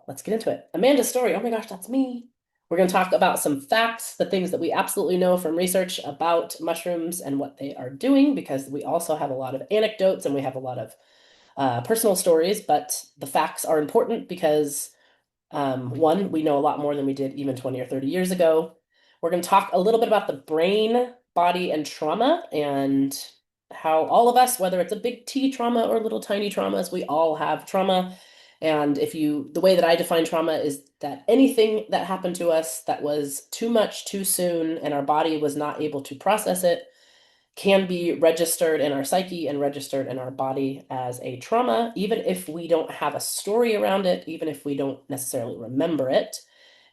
Let's get into it. Amanda's story. Oh my gosh, that's me. We're going to talk about some facts, the things that we absolutely know from research about mushrooms and what they are doing, because we also have a lot of anecdotes and we have a lot of personal stories, but the facts are important because one, we know a lot more than we did even 20 or 30 years ago. We're going to talk a little bit about the brain, body, and trauma, and how all of us, whether it's a big T trauma or little tiny traumas, we all have trauma. And the way that I define trauma is that anything that happened to us that was too much too soon and our body was not able to process it can be registered in our psyche and registered in our body as a trauma, even if we don't have a story around it, even if we don't necessarily remember it.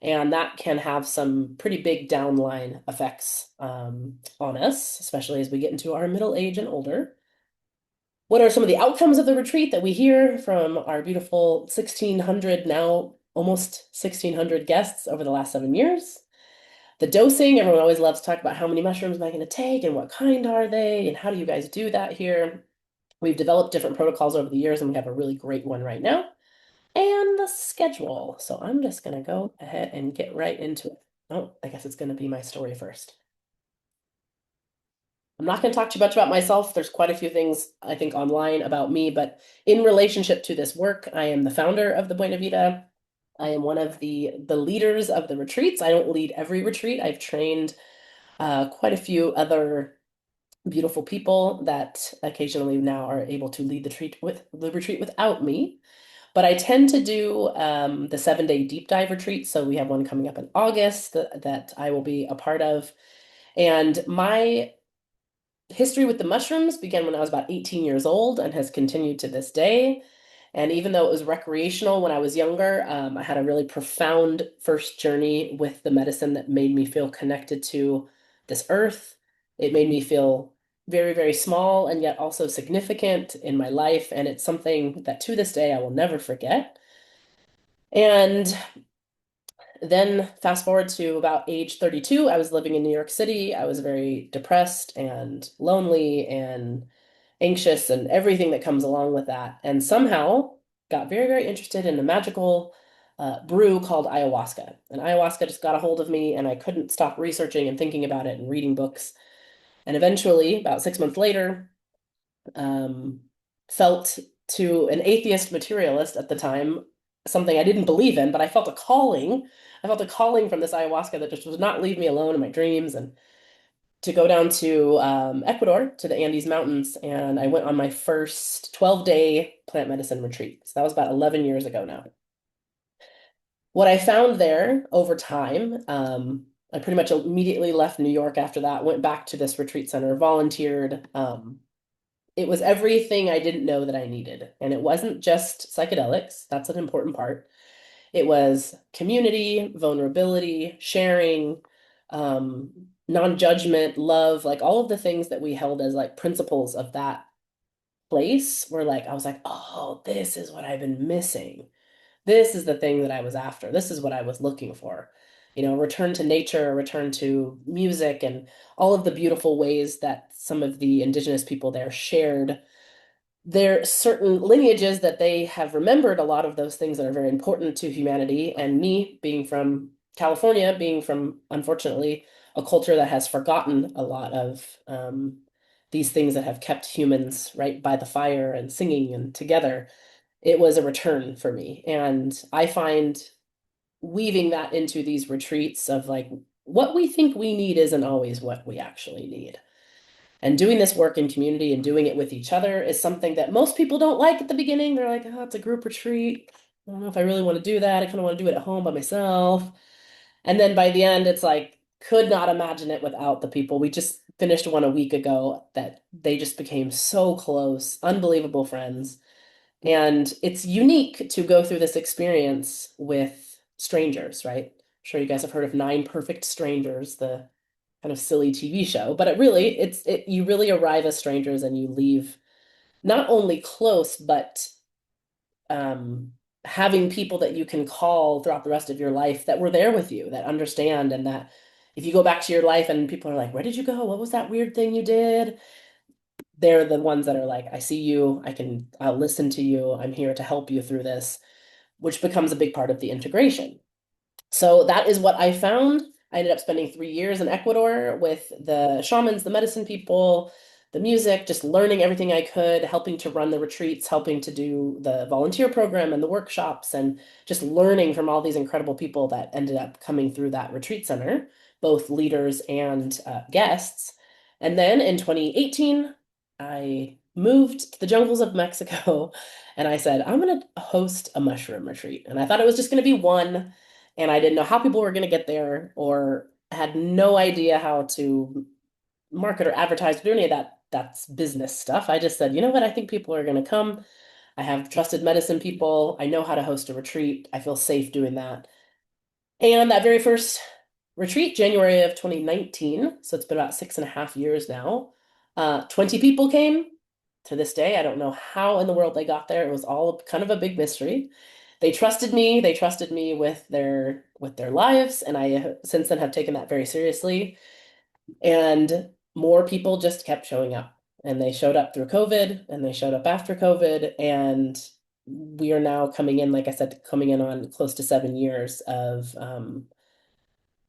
And that can have some pretty big downline effects on us, especially as we get into our middle age and older. What are some of the outcomes of the retreat that we hear from our beautiful 1,600, now almost 1,600 guests over the last 7 years? The dosing, everyone always loves to talk about how many mushrooms am I going to take and what kind are they and how do you guys do that here? We've developed different protocols over the years and we have a really great one right now. And the schedule. So I'm just going to go ahead and get right into it. Oh, I guess it's going to be my story first. I'm not going to talk too much about myself. There's quite a few things I think online about me, but in relationship to this work, I am the founder of the Buena Vida. I am one of the leaders of the retreats. I don't lead every retreat. I've trained quite a few other beautiful people that occasionally now are able to lead the retreat without me. But I tend to do the 7 day deep dive retreat. So we have one coming up in August that I will be a part of. And my history with the mushrooms began when I was about 18 years old and has continued to this day. And even though it was recreational when I was younger, I had a really profound first journey with the medicine that made me feel connected to this earth. It made me feel very, very small and yet also significant in my life. And it's something that to this day I will never forget. And then fast forward to about age 32, I was living in New York City. I was very depressed and lonely and anxious and everything that comes along with that. And somehow got very, very interested in a magical brew called ayahuasca. And ayahuasca just got a hold of me, and I couldn't stop researching and thinking about it and reading books. And eventually, about 6 months later, um, felt to an atheist materialist at the time, something I didn't believe in, but I felt a calling. I felt a calling from this ayahuasca that just would not leave me alone in my dreams and to go down to Ecuador to the Andes Mountains. And I went on my first 12-day plant medicine retreat. So that was about 11 years ago now. What I found there over time, I pretty much immediately left New York after that, went back to this retreat center, volunteered. It was everything I didn't know that I needed. And it wasn't just psychedelics, that's an important part. It was community, vulnerability, sharing, um, non-judgment, love, like all of the things that we held as like principles of that place were like, I was like, oh, this is what I've been missing. This is the thing that I was after. This is what I was looking for. You know, return to nature, return to music, and all of the beautiful ways that some of the indigenous people there shared there are certain lineages that they have remembered a lot of those things that are very important to humanity. And me, being from California, being from, unfortunately, a culture that has forgotten a lot of these things that have kept humans right by the fire and singing and together, it was a return for me. And I find weaving that into these retreats of like, what we think we need isn't always what we actually need. And doing this work in community and doing it with each other is something that most people don't like at the beginning. They're like, oh, it's a group retreat. I don't know if I really want to do that. I kind of want to do it at home by myself. And then by the end, it's like, could not imagine it without the people. We just finished one a week ago that they just became so close, unbelievable friends. And it's unique to go through this experience with strangers, right? I'm sure you guys have heard of Nine Perfect Strangers, the kind of silly TV show, but you really arrive as strangers and you leave not only close, but um, having people that you can call throughout the rest of your life that were there with you, that understand, and that if you go back to your life and people are like, "Where did you go? What was that weird thing you did?" They're the ones that are like, "I see you. I'll listen to you. I'm here to help you through this." which becomes a big part of the integration. So that is what I found. I ended up spending 3 years in Ecuador with the shamans, the medicine people, the music, just learning everything I could, helping to run the retreats, helping to do the volunteer program and the workshops, and just learning from all these incredible people that ended up coming through that retreat center, both leaders and guests. And then in 2018, I moved to the jungles of Mexico and I said, I'm going to host a mushroom retreat. And I thought it was just going to be one and I didn't know how people were going to get there or had no idea how to market or advertise or do any of that. That's business stuff. I just said, you know what? I think people are going to come. I have trusted medicine people. I know how to host a retreat. I feel safe doing that. And that very first retreat, January of 2019, so it's been about 6.5 years now, 20 people came. To this day, I don't know how in the world they got there. It was all kind of a big mystery. They trusted me. They trusted me with their lives, and I since then have taken that very seriously. And more people just kept showing up. And they showed up through COVID and they showed up after COVID. And we are now coming in, like I said, coming in on close to 7 years of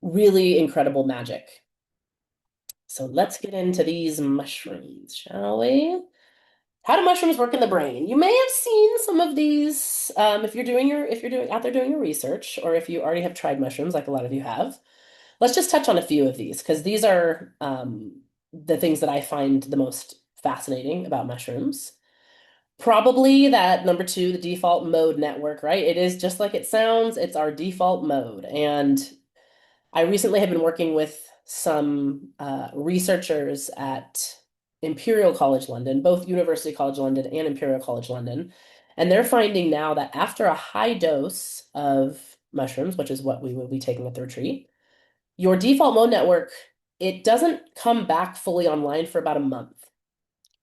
really incredible magic. So let's get into these mushrooms, shall we? How do mushrooms work in the brain? You may have seen some of these if you're doing out there doing your research, or if you already have tried mushrooms, like a lot of you have. Let's just touch on a few of these because these are the things that I find the most fascinating about mushrooms. Probably that number two, the default mode network, right? It is just like it sounds, it's our default mode. And I recently have been working with some researchers at Imperial College London, both University College London and Imperial College London. And they're finding now that after a high dose of mushrooms, which is what we will be taking at the retreat, your default mode network, it doesn't come back fully online for about a month.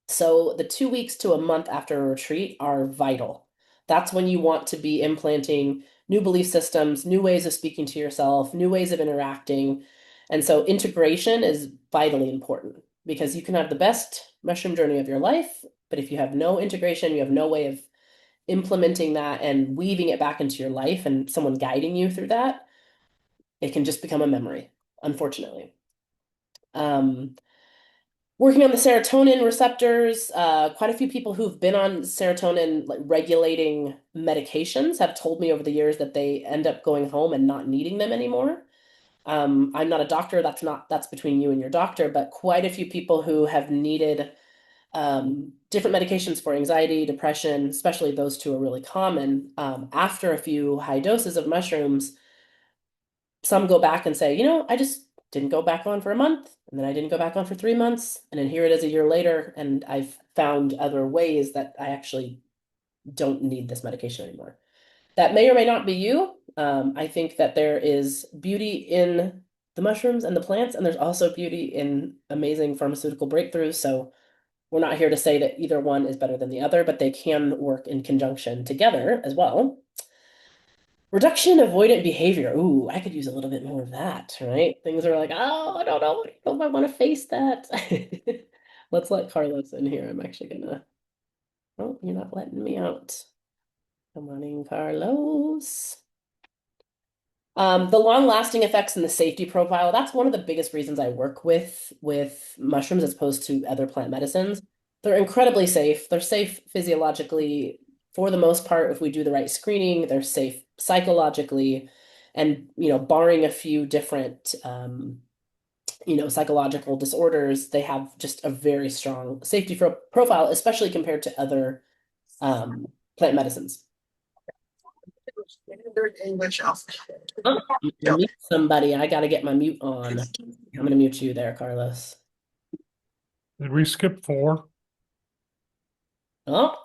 So the 2 weeks to a month after a retreat are vital. That's when you want to be implanting new belief systems, new ways of speaking to yourself, new ways of interacting. And so integration is vitally important because you can have the best mushroom journey of your life, but if you have no integration, you have no way of implementing that and weaving it back into your life and someone guiding you through that, it can just become a memory, unfortunately. Um, Working on the serotonin receptors, quite a few people who've been on serotonin like regulating medications have told me over the years that they end up going home and not needing them anymore. I'm not a doctor, that's between you and your doctor, but quite a few people who have needed different medications for anxiety, depression, especially those two are really common. After a few high doses of mushrooms, some go back and say, I just didn't go back on for a month, and then I didn't go back on for 3 months, and then here it is a year later, and I've found other ways that I actually don't need this medication anymore. That may or may not be you. I think that there is beauty in the mushrooms and the plants, and there's also beauty in amazing pharmaceutical breakthroughs. So we're not here to say that either one is better than the other, but they can work in conjunction together as well. Reduction avoidant behavior. Ooh, I could use a little bit more of that, right? Things are like, oh, I don't know. I don't know if I want to face that. Let's let Carlos in here. I'm actually gonna. Oh, you're not letting me out. Come on in, Carlos. The long-lasting effects and the safety profile, that's one of the biggest reasons I work with mushrooms as opposed to other plant medicines. They're incredibly safe. They're safe physiologically for the most part if we do the right screening. They're safe psychologically, and barring a few different psychological disorders, they have just a very strong safety profile, especially compared to other um, plant medicines. English alphabet. Oh, mute somebody. I got to get my mute on. I'm going to mute you there, Carlos. Did we skip 4? Oh,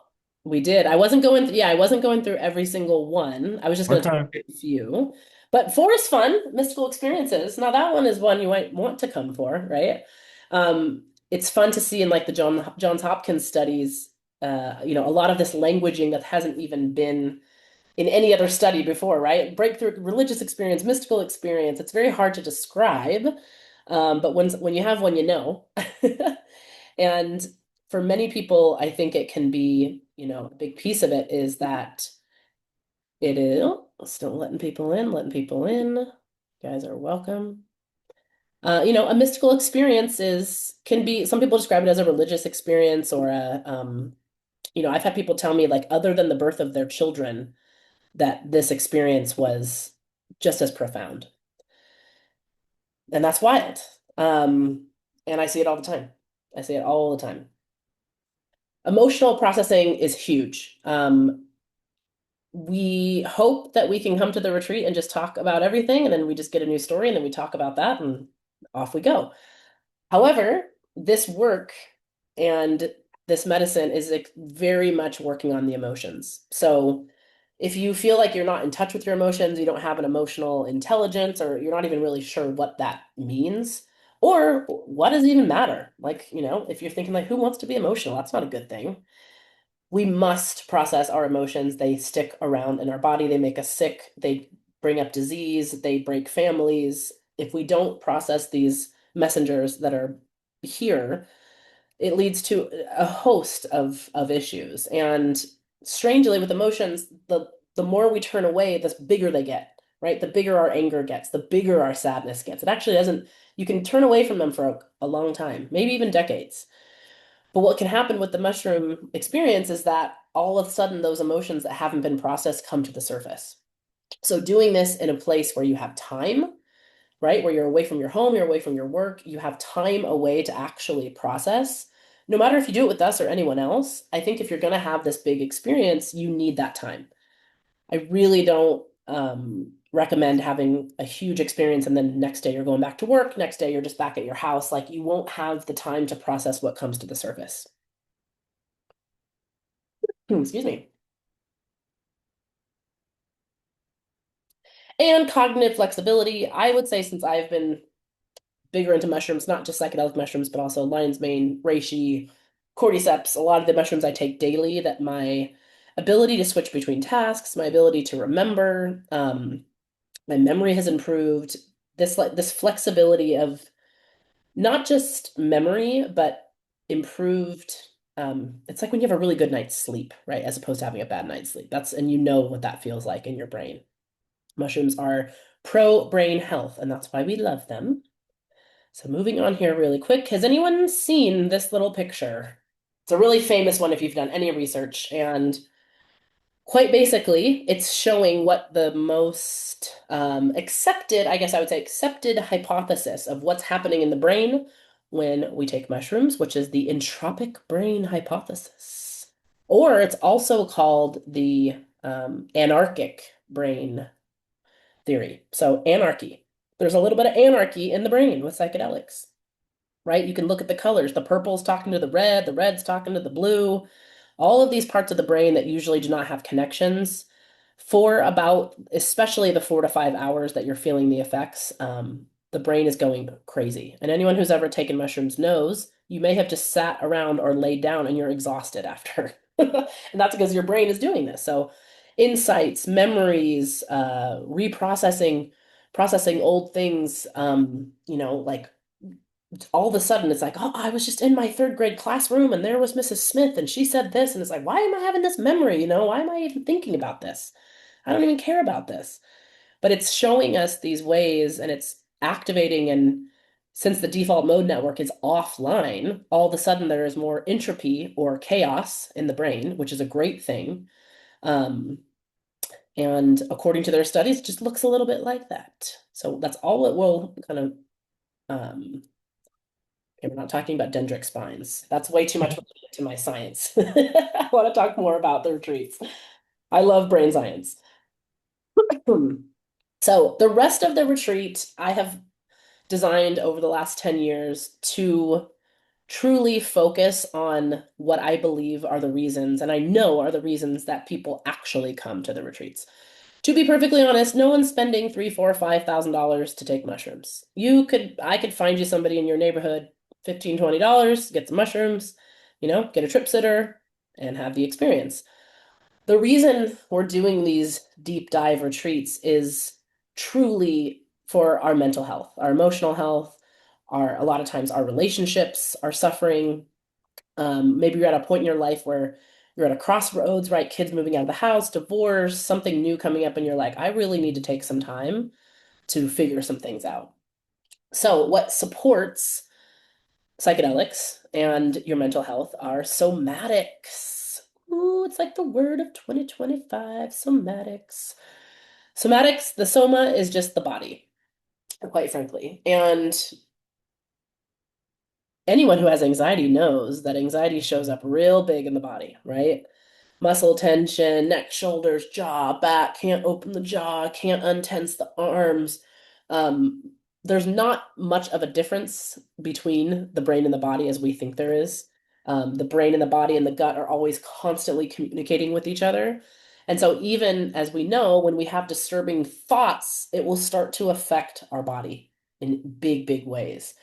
we did. I wasn't going through every single one. I was just going to talk Okay. about a few. But 4 is fun, mystical experiences. Now that one is one you might want to come for, right? It's fun to see in like the Johns Hopkins studies, a lot of this languaging that hasn't even been in any other study before, right? Breakthrough religious experience, mystical experience. It's very hard to describe, but when you have one, you know. And for many people, I think it can be, a big piece of it is that It is still letting people in, letting people in. You guys are welcome. A mystical experience can be, some people describe it as a religious experience or I've had people tell me like other than the birth of their children, that this experience was just as profound. And that's wild. And I see it all the time. I see it all the time. Emotional processing is huge. We hope that we can come to the retreat and just talk about everything, and then we just get a new story, and then we talk about that, and off we go. However, this work and this medicine is like very much working on the emotions. So if you feel like you're not in touch with your emotions, you don't have an emotional intelligence, or you're not even really sure what that means, or what does it even matter? Like, if you're thinking like, who wants to be emotional? That's not a good thing. We must process our emotions. They stick around in our body. They make us sick. They bring up disease. They break families. If we don't process these messengers that are here, it leads to a host of issues. And strangely, with emotions, the more we turn away, the bigger they get, right? The bigger our anger gets, the bigger our sadness gets. It actually doesn't, you can turn away from them for a long time, maybe even decades. But what can happen with the mushroom experience is that all of a sudden those emotions that haven't been processed come to the surface. So doing this in a place where you have time, right? Where you're away from your home, you're away from your work, you have time away to actually process. No matter if you do it with us or anyone else, I think if you're going to have this big experience, you need that time. I really don't recommend having a huge experience and then next day you're going back to work, next day you're just back at your house. Like you won't have the time to process what comes to the surface. Excuse me. And cognitive flexibility. I would say since I've been bigger into mushrooms, not just psychedelic mushrooms, but also lion's mane, reishi, cordyceps, a lot of the mushrooms I take daily, that my ability to switch between tasks, my ability to remember, my memory has improved. This flexibility of not just memory, but improved. It's like when you have a really good night's sleep, right? As opposed to having a bad night's sleep. And you know what that feels like in your brain. Mushrooms are pro brain health, and that's why we love them. So moving on here really quick, has anyone seen this little picture? It's a really famous one if you've done any research, and quite basically, it's showing what the most accepted, I guess I would say, accepted hypothesis of what's happening in the brain when we take mushrooms, which is the entropic brain hypothesis. Or it's also called the anarchic brain theory. So anarchy. There's a little bit of anarchy in the brain with psychedelics, right? You can look at the colors. The purple's talking to the red's talking to the blue. All of these parts of the brain that usually do not have connections for about, especially the 4 to 5 hours that you're feeling the effects, the brain is going crazy. And anyone who's ever taken mushrooms knows you may have just sat around or laid down and you're exhausted after. And that's because your brain is doing this. So insights, memories, processing old things, like all of a sudden it's like, oh, I was just in my third grade classroom and there was Mrs. Smith and she said this. And it's like, why am I having this memory? Why am I even thinking about this? I don't even care about this. But it's showing us these ways and it's activating. And since the default mode network is offline, all of a sudden there is more entropy or chaos in the brain, which is a great thing. Um, and according to their studies, it just looks a little bit like that. So that's all it will kind of okay, we're not talking about dendritic spines. That's way too much to my science. I want to talk more about the retreats. I love brain science. So the rest of the retreat I have designed over the last 10 years to truly focus on what I believe are the reasons, and I know are the reasons that people actually come to the retreats. To be perfectly honest, no one's spending three, four, $5,000 to take mushrooms. I could find you somebody in your neighborhood, $15, $20, get some mushrooms, get a trip sitter and have the experience. The reason we're doing these deep dive retreats is truly for our mental health, our emotional health, a lot of times our relationships are suffering. Maybe you're at a point in your life where you're at a crossroads, right? Kids moving out of the house, divorce, something new coming up, and you're like, I really need to take some time to figure some things out. So, what supports psychedelics and your mental health are somatics. Ooh, it's like the word of 2025, somatics. Somatics, the soma is just the body, quite frankly. And anyone who has anxiety knows that anxiety shows up real big in the body, right? Muscle tension, neck, shoulders, jaw, back, can't open the jaw, can't untense the arms. Um, there's not much of a difference between the brain and the body as we think there is. The brain and the body and the gut are always constantly communicating with each other. And so, even as we know, when we have disturbing thoughts, it will start to affect our body in big, big ways.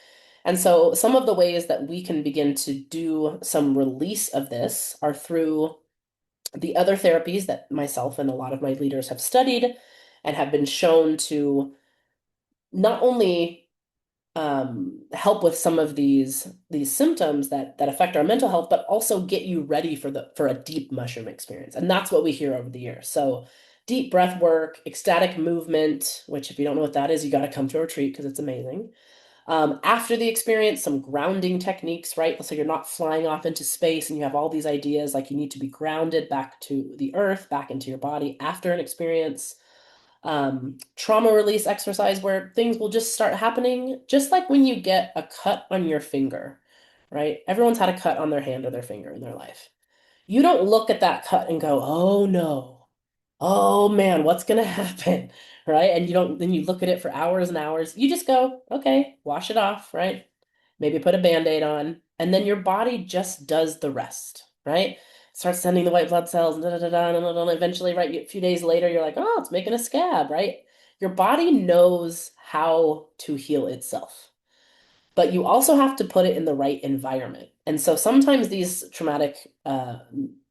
And so, some of the ways that we can begin to do some release of this are through the other therapies that myself and a lot of my leaders have studied and have been shown to not only help with some of these symptoms that affect our mental health, but also get you ready for a deep mushroom experience. And that's what we hear over the years. So deep breath work, ecstatic movement, which if you don't know what that is, you got to come to a retreat because it's amazing. After the experience, some grounding techniques, right? So you're not flying off into space and you have all these ideas like you need to be grounded back to the earth, back into your body after an experience. Trauma release exercise where things will just start happening, just like when you get a cut on your finger, right? Everyone's had a cut on their hand or their finger in their life. You don't look at that cut and go, oh no, oh man, what's gonna happen? Right? And you don't, then you look at it for hours and hours. You just go, okay, wash it off, right? Maybe put a band-aid on, and then your body just does the rest, right? Starts sending the white blood cells, da, da, da, da, da, da, da. Eventually, right, a few days later, you're like, oh, it's making a scab, right? Your body knows how to heal itself, but you also have to put it in the right environment. And so sometimes these traumatic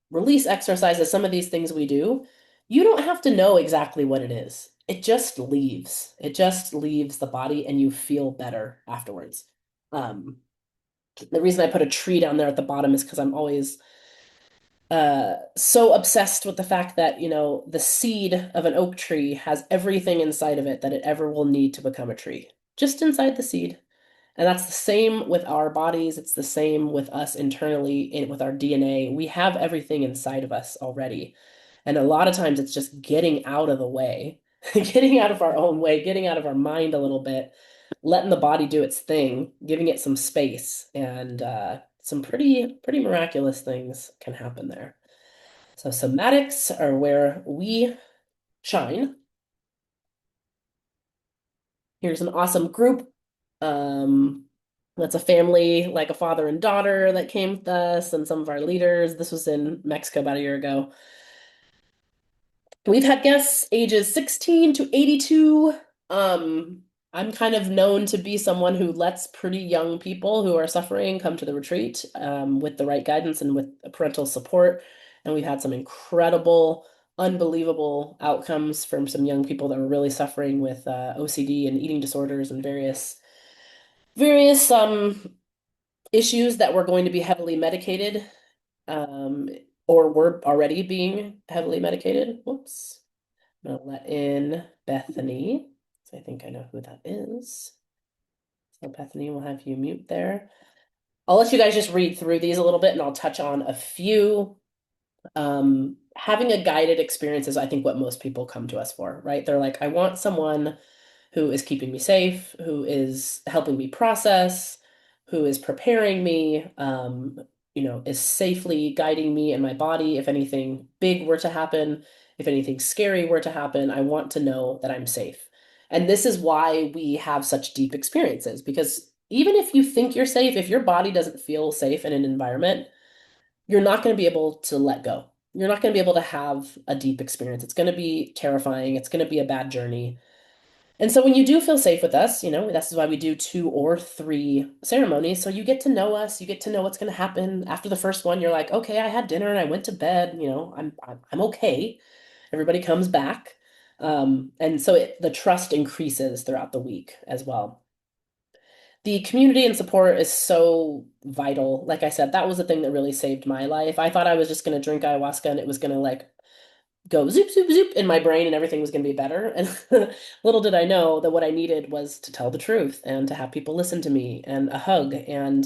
release exercises, some of these things we do, you don't have to know exactly what it is. It just leaves. It just leaves the body and you feel better afterwards. Um, the reason I put a tree down there at the bottom is because I'm always so obsessed with the fact that, the seed of an oak tree has everything inside of it that it ever will need to become a tree, just inside the seed. And that's the same with our bodies. It's the same with us internally with our DNA. We have everything inside of us already. And a lot of times it's just getting out of the way, getting out of our own way, getting out of our mind a little bit, letting the body do its thing, giving it some space, and some pretty miraculous things can happen there. So somatics are where we shine. Here's an awesome group. Um, that's a family, like a father and daughter that came with us, and some of our leaders. This was in Mexico about a year ago. We've had guests ages 16 to 82. I'm kind of known to be someone who lets pretty young people who are suffering come to the retreat with the right guidance and with parental support. And we've had some incredible, unbelievable outcomes from some young people that were really suffering with OCD and eating disorders and various issues that were going to be heavily medicated um, or were already being heavily medicated. Whoops. I'm gonna let in Bethany. So I think I know who that is. So Bethany, will have you mute there. I'll let you guys just read through these a little bit and I'll touch on a few. Having a guided experience is, I think, what most people come to us for, right? They're like, I want someone who is keeping me safe, who is helping me process, who is preparing me, is safely guiding me in my body. If anything big were to happen, if anything scary were to happen, I want to know that I'm safe. And this is why we have such deep experiences, because even if you think you're safe, if your body doesn't feel safe in an environment, you're not going to be able to let go. You're not going to be able to have a deep experience. It's going to be terrifying. It's going to be a bad journey. And so when you do feel safe with us, this is why we do 2 or 3 ceremonies. So you get to know us, you get to know what's going to happen. After the first one, you're like, okay, I had dinner and I went to bed, I'm okay. Everybody comes back. And so the trust increases throughout the week as well. the community and support is so vital. Like I said, that was the thing that really saved my life. I thought I was just going to drink ayahuasca and it was going to like go zoop, zoop, zoop in my brain and everything was going to be better. And little did I know that what I needed was to tell the truth and to have people listen to me and a hug and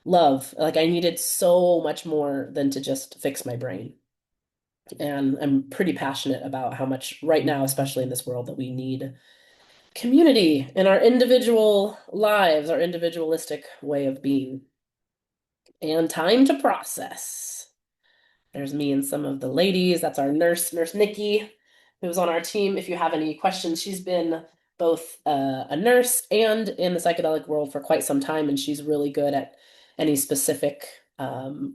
love. Like I needed so much more than to just fix my brain. And I'm pretty passionate about how much right now, especially in this world, that we need community in our individual lives, our individualistic way of being, and time to process. There's me and some of the ladies. That's our Nurse Nikki, who's on our team. If you have any questions, she's been both a nurse and in the psychedelic world for quite some time, and she's really good at any specific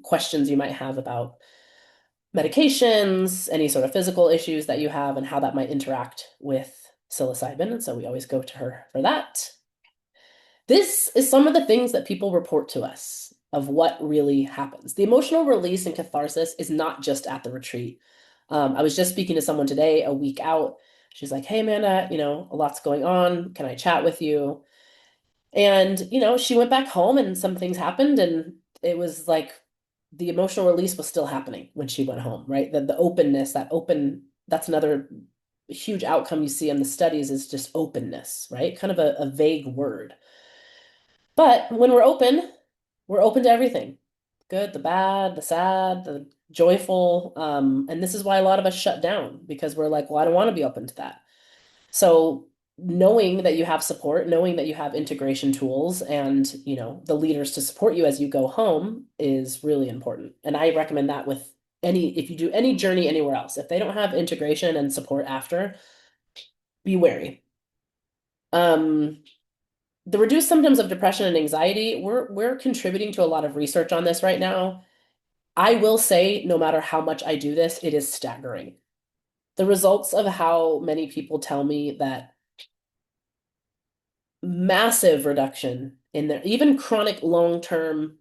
questions you might have about medications, any sort of physical issues that you have, and how that might interact with psilocybin. And so we always go to her for that. This is some of the things that people report to us of what really happens. The emotional release and catharsis is not just at the retreat. I was just speaking to someone today, a week out. She's like, "Hey, Amanda, a lot's going on. Can I chat with you?" And, she went back home and some things happened, and it was like the emotional release was still happening when she went home, right? The openness, that's another huge outcome you see in the studies is just openness, right? Kind of a vague word. But when we're open to everything. Good, the bad, the sad, the joyful. And this is why a lot of us shut down because we're like, well, I don't want to be open to that. So knowing that you have support, knowing that you have integration tools and, the leaders to support you as you go home is really important. And I recommend that with if you do any journey anywhere else, if they don't have integration and support after, be wary. Um, the reduced symptoms of depression and anxiety, we're contributing to a lot of research on this right now. I will say, no matter how much I do this, it is staggering. The results of how many people tell me that massive reduction in their even chronic long-term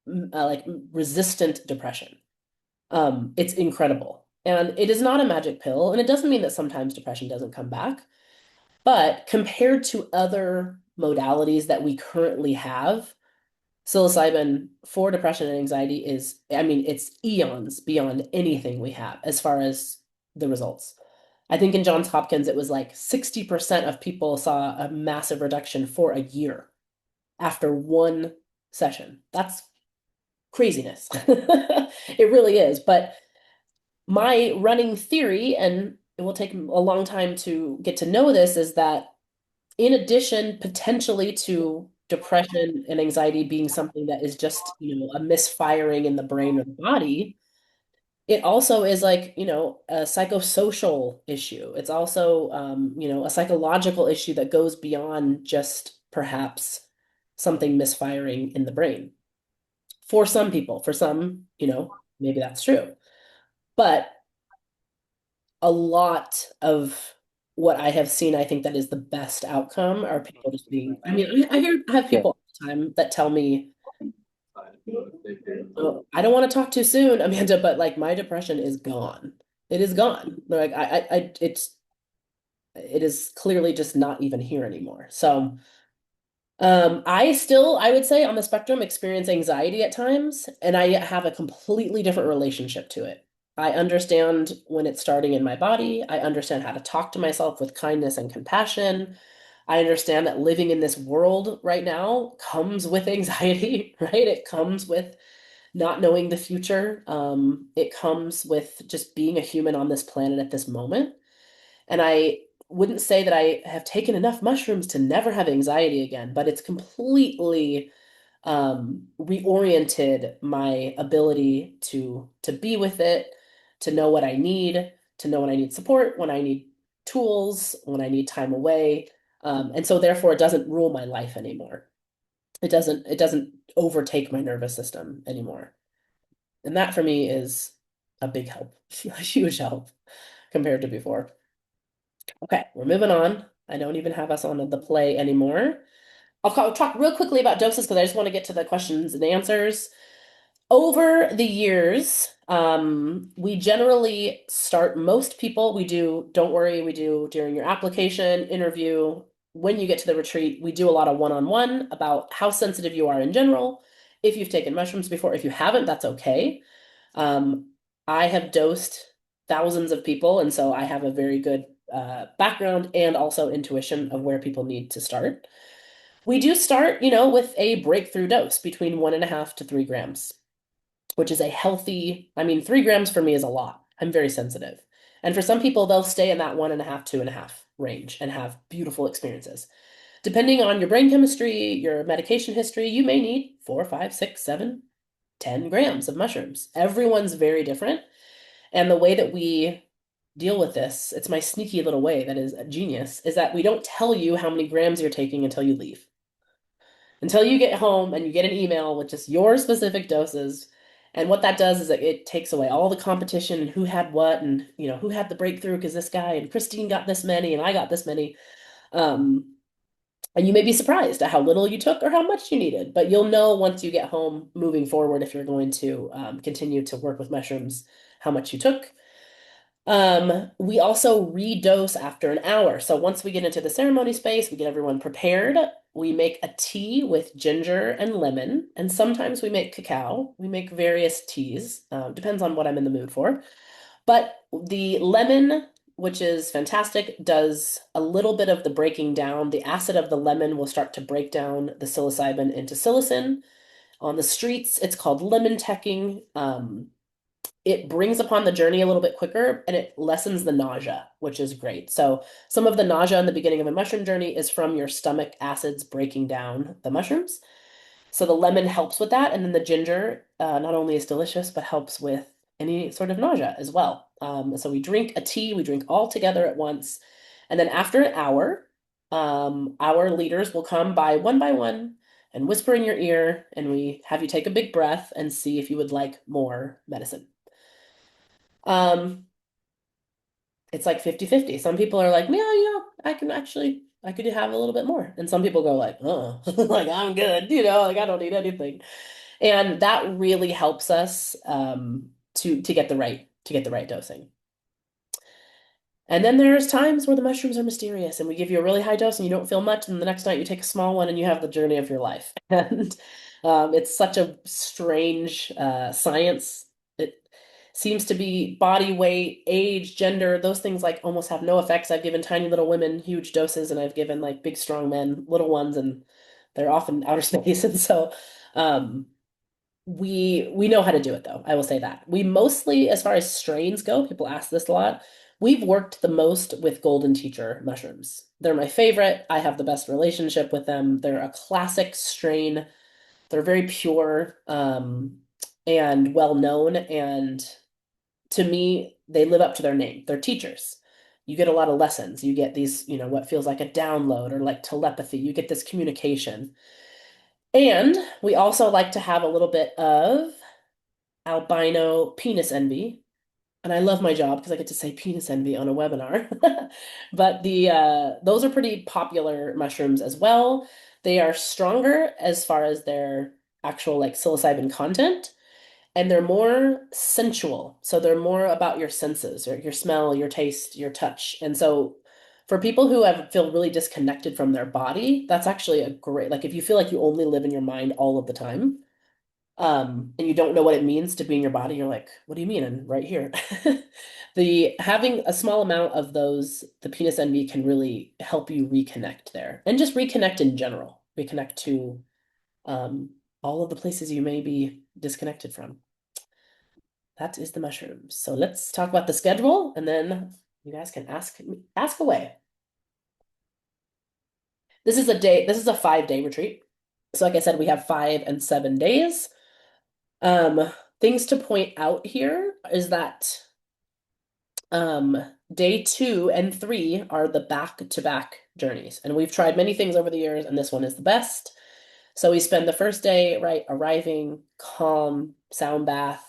like resistant depression. It's incredible. And it is not a magic pill, and it doesn't mean that sometimes depression doesn't come back. But compared to other modalities that we currently have, psilocybin for depression and anxiety is, I mean, it's eons beyond anything we have as far as the results. I think in Johns Hopkins, it was like 60% of people saw a massive reduction for a year after one session. That's craziness. It really is. But my running theory, and it will take a long time to get to know this, is that in addition, potentially to depression and anxiety being something that is just, a misfiring in the brain or the body, it also is like, a psychosocial issue. It's also, a psychological issue that goes beyond just perhaps something misfiring in the brain. For some people, for some, maybe that's true. But a lot of what I have seen, I think that is the best outcome are people just being, I mean, I have people all the time that tell me, "Oh, I don't want to talk too soon, Amanda, but like my depression is gone. It is gone. Like it is clearly just not even here anymore." So, I would say on the spectrum experience anxiety at times, and I have a completely different relationship to it. I understand when it's starting in my body. I understand how to talk to myself with kindness and compassion. I understand that living in this world right now comes with anxiety, right? It comes with not knowing the future. It comes with just being a human on this planet at this moment. And I wouldn't say that I have taken enough mushrooms to never have anxiety again, but it's completely reoriented my ability to be with it, to know what I need, to know when I need support, when I need tools, when I need time away. And so therefore it doesn't rule my life anymore. It doesn't overtake my nervous system anymore. And that for me is a big help, a huge help compared to before. Okay, we're moving on. I don't even have us on the play anymore. Talk real quickly about doses because I just want to get to the questions and answers. Over the years, we generally start most people, we do, don't worry, we do during your application, interview, when you get to the retreat, we do a lot of one-on-one about how sensitive you are in general. If you've taken mushrooms before, if you haven't, that's okay. Um, I have dosed thousands of people, and so I have a very good background and also intuition of where people need to start. We do start, with a breakthrough dose between 1.5 to 3 grams, which is a healthy, I mean, 3 grams for me is a lot. I'm very sensitive. And for some people, they'll stay in that 1.5, 2.5 range and have beautiful experiences. Depending on your brain chemistry, your medication history, you may need 4, 5, 6, 7, 10 grams of mushrooms. Everyone's very different. And the way that we deal with this, it's my sneaky little way that is a genius, is that we don't tell you how many grams you're taking until you leave. Until you get home and you get an email with just your specific doses. And what that does is that it takes away all the competition and who had what and who had the breakthrough because this guy and Christine got this many and I got this many. Um, and you may be surprised at how little you took or how much you needed, but you'll know once you get home moving forward if you're going to continue to work with mushrooms, how much you took. We also redose after an hour. So once we get into the ceremony space, we get everyone prepared. We make a tea with ginger and lemon, and sometimes we make cacao. We make various teas, depends on what I'm in the mood for. But the lemon, which is fantastic, does a little bit of the breaking down. The acid of the lemon will start to break down the psilocybin into psilocin. On the streets, it's called lemon teching. It brings upon the journey a little bit quicker and it lessens the nausea, which is great. So, some of the nausea in the beginning of a mushroom journey is from your stomach acids breaking down the mushrooms. So, the lemon helps with that. And then the ginger not only is delicious, but helps with any sort of nausea as well. So, we drink a tea, we drink all together at once. And then after an hour, our leaders will come by one and whisper in your ear, and we have you take a big breath and see if you would like more medicine. Um, it's like 50-50. Some people are like, yeah, I could have a little bit more. And some people go like, oh, like I'm good, like I don't need anything. And that really helps us to get the right dosing. And then there's times where the mushrooms are mysterious and we give you a really high dose and you don't feel much, and the next night you take a small one and you have the journey of your life. And it's such a strange science. It seems to be body weight, age, gender, those things like almost have no effects. I've given tiny little women huge doses and I've given like big strong men little ones and they're off in outer space. And so um, we know how to do it though. I will say that. We mostly, as far as strains go, people ask this a lot. We've worked the most with golden teacher mushrooms. They're my favorite. I have the best relationship with them. They're a classic strain. They're very pure, and well known. And to me, they live up to their name. They're teachers. You get a lot of lessons. You get these, what feels like a download or like telepathy. You get this communication. And we also like to have a little bit of albino penis envy. And I love my job because I get to say penis envy on a webinar. But the those are pretty popular mushrooms as well. They are stronger as far as their actual like psilocybin content, and they're more sensual. So they're more about your senses, or your smell, your taste, your touch. And so for people who feel really disconnected from their body, that's actually a great, like if you feel like you only live in your mind all of the time, and you don't know what it means to be in your body, you're like, what do you mean? I'm right here. The having a small amount of those, the penis envy can really help you reconnect there and just reconnect in general, reconnect to um, all of the places you may be disconnected from. That is the mushrooms. So let's talk about the schedule and then you guys can ask away. This is a 5-day retreat. So like I said, we have 5 and 7 days. Things to point out here is that um, day 2 and 3 are the back-to-back journeys. And we've tried many things over the years, and this one is the best. So we spend the first day, right, arriving, calm, sound bath.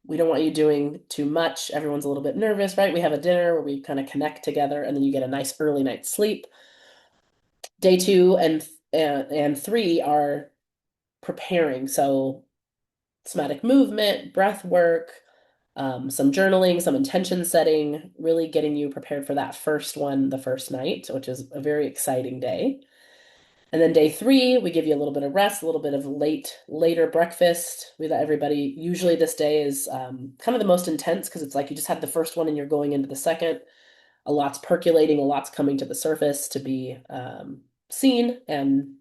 We don't want you doing too much. Everyone's a little bit nervous, right? We have a dinner where we kind of connect together, and then you get a nice early night's sleep. Day 2 and 3 are preparing. So somatic movement, breath work, some journaling, some intention setting, really getting you prepared for that first one, the first night, which is a very exciting day. And then day three, we give you a little bit of rest, a little bit of later breakfast. We let everybody, usually this day is kind of the most intense because it's like you just had the first one and you're going into the second. A lot's percolating, a lot's coming to the surface to be seen and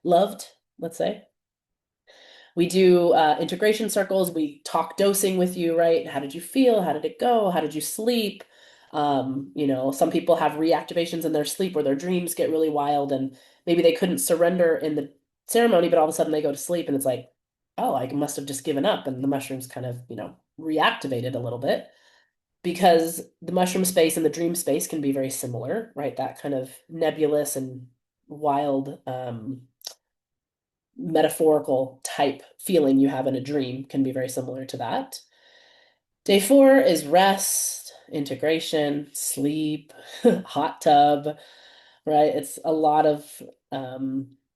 loved, let's say. We do integration circles. We talk dosing with you, right? How did you feel? How did it go? How did you sleep? Some people have reactivations in their sleep where their dreams get really wild and maybe they couldn't surrender in the ceremony, but all of a sudden they go to sleep and it's like, oh, I must have just given up. And the mushrooms kind of, reactivated a little bit because the mushroom space and the dream space can be very similar, right? That kind of nebulous and wild, metaphorical type feeling you have in a dream can be very similar to that. Day four is rest, integration, sleep, hot tub, right? It's a lot of,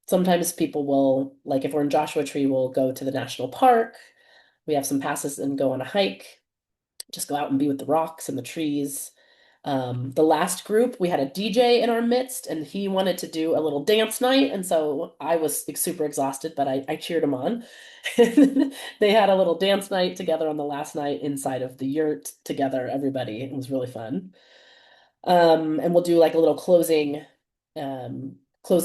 sometimes people will, like if we're in Joshua Tree, we'll go to the national park. We have some passes and go on a hike, just go out and be with the rocks and the trees. The last group, we had a DJ in our midst, and he wanted to do a little dance night. And so I was super exhausted, but I cheered him on. They had a little dance night together on the last night inside of the yurt together, everybody. It was really fun. And we'll do like a little closing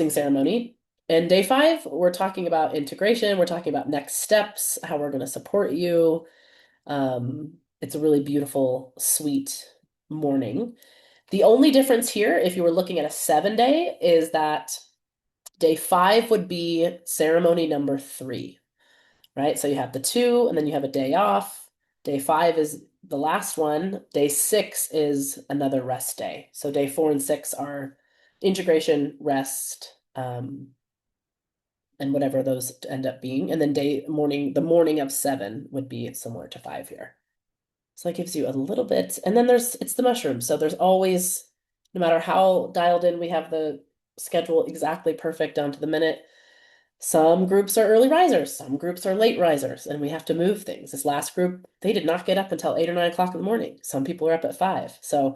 ceremony. And day five, we're talking about integration. We're talking about next steps, how we're going to support you. It's a really beautiful, sweet morning. The only difference here, if you were looking at a 7 day, is that day five would be ceremony number three, right? So you have the two, and then you have a day off. Day five is the last one. Day six is another rest day. So day four and six are integration, rest, and whatever those end up being. And then the morning of seven would be similar to five here. So that gives you a little bit. And then it's the mushrooms. So there's always, no matter how dialed in we have the schedule exactly perfect down to the minute, some groups are early risers, some groups are late risers, and we have to move things. This last group, they did not get up until 8 or 9 o'clock in the morning. Some people are up at 5. So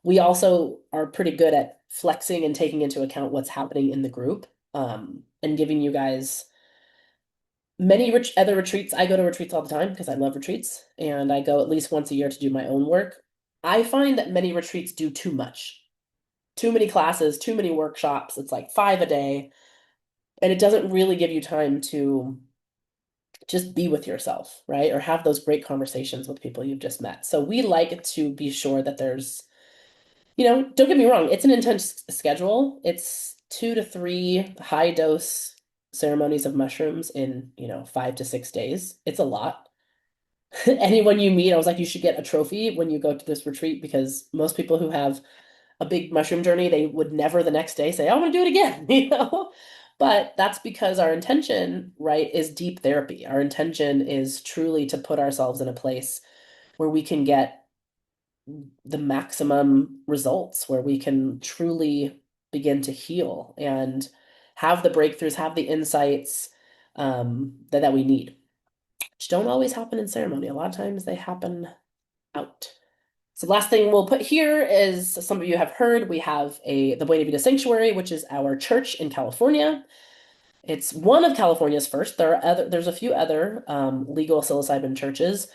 we also are pretty good at flexing and taking into account what's happening in the group, and giving you guys many other retreats. I go to retreats all the time because I love retreats, and I go at least once a year to do my own work. I find that many retreats do too much. Too many classes, too many workshops. It's like 5 a day, and it doesn't really give you time to just be with yourself, right? Or have those great conversations with people you've just met. So we like to be sure that there's, don't get me wrong, it's an intense schedule. It's 2 to 3 high dose ceremonies of mushrooms in, 5 to 6 days. It's a lot. Anyone you meet, I was like, you should get a trophy when you go to this retreat because most people who have a big mushroom journey, they would never the next day say, I want to do it again, But that's because our intention, right, is deep therapy. Our intention is truly to put ourselves in a place where we can get the maximum results, where we can truly begin to heal and have the breakthroughs, have the insights that we need, which don't always happen in ceremony. A lot of times they happen out. So the last thing we'll put here is, some of you have heard, we have the Buena Vida Sanctuary, which is our church in California. It's one of California's first. There's a few other legal psilocybin churches.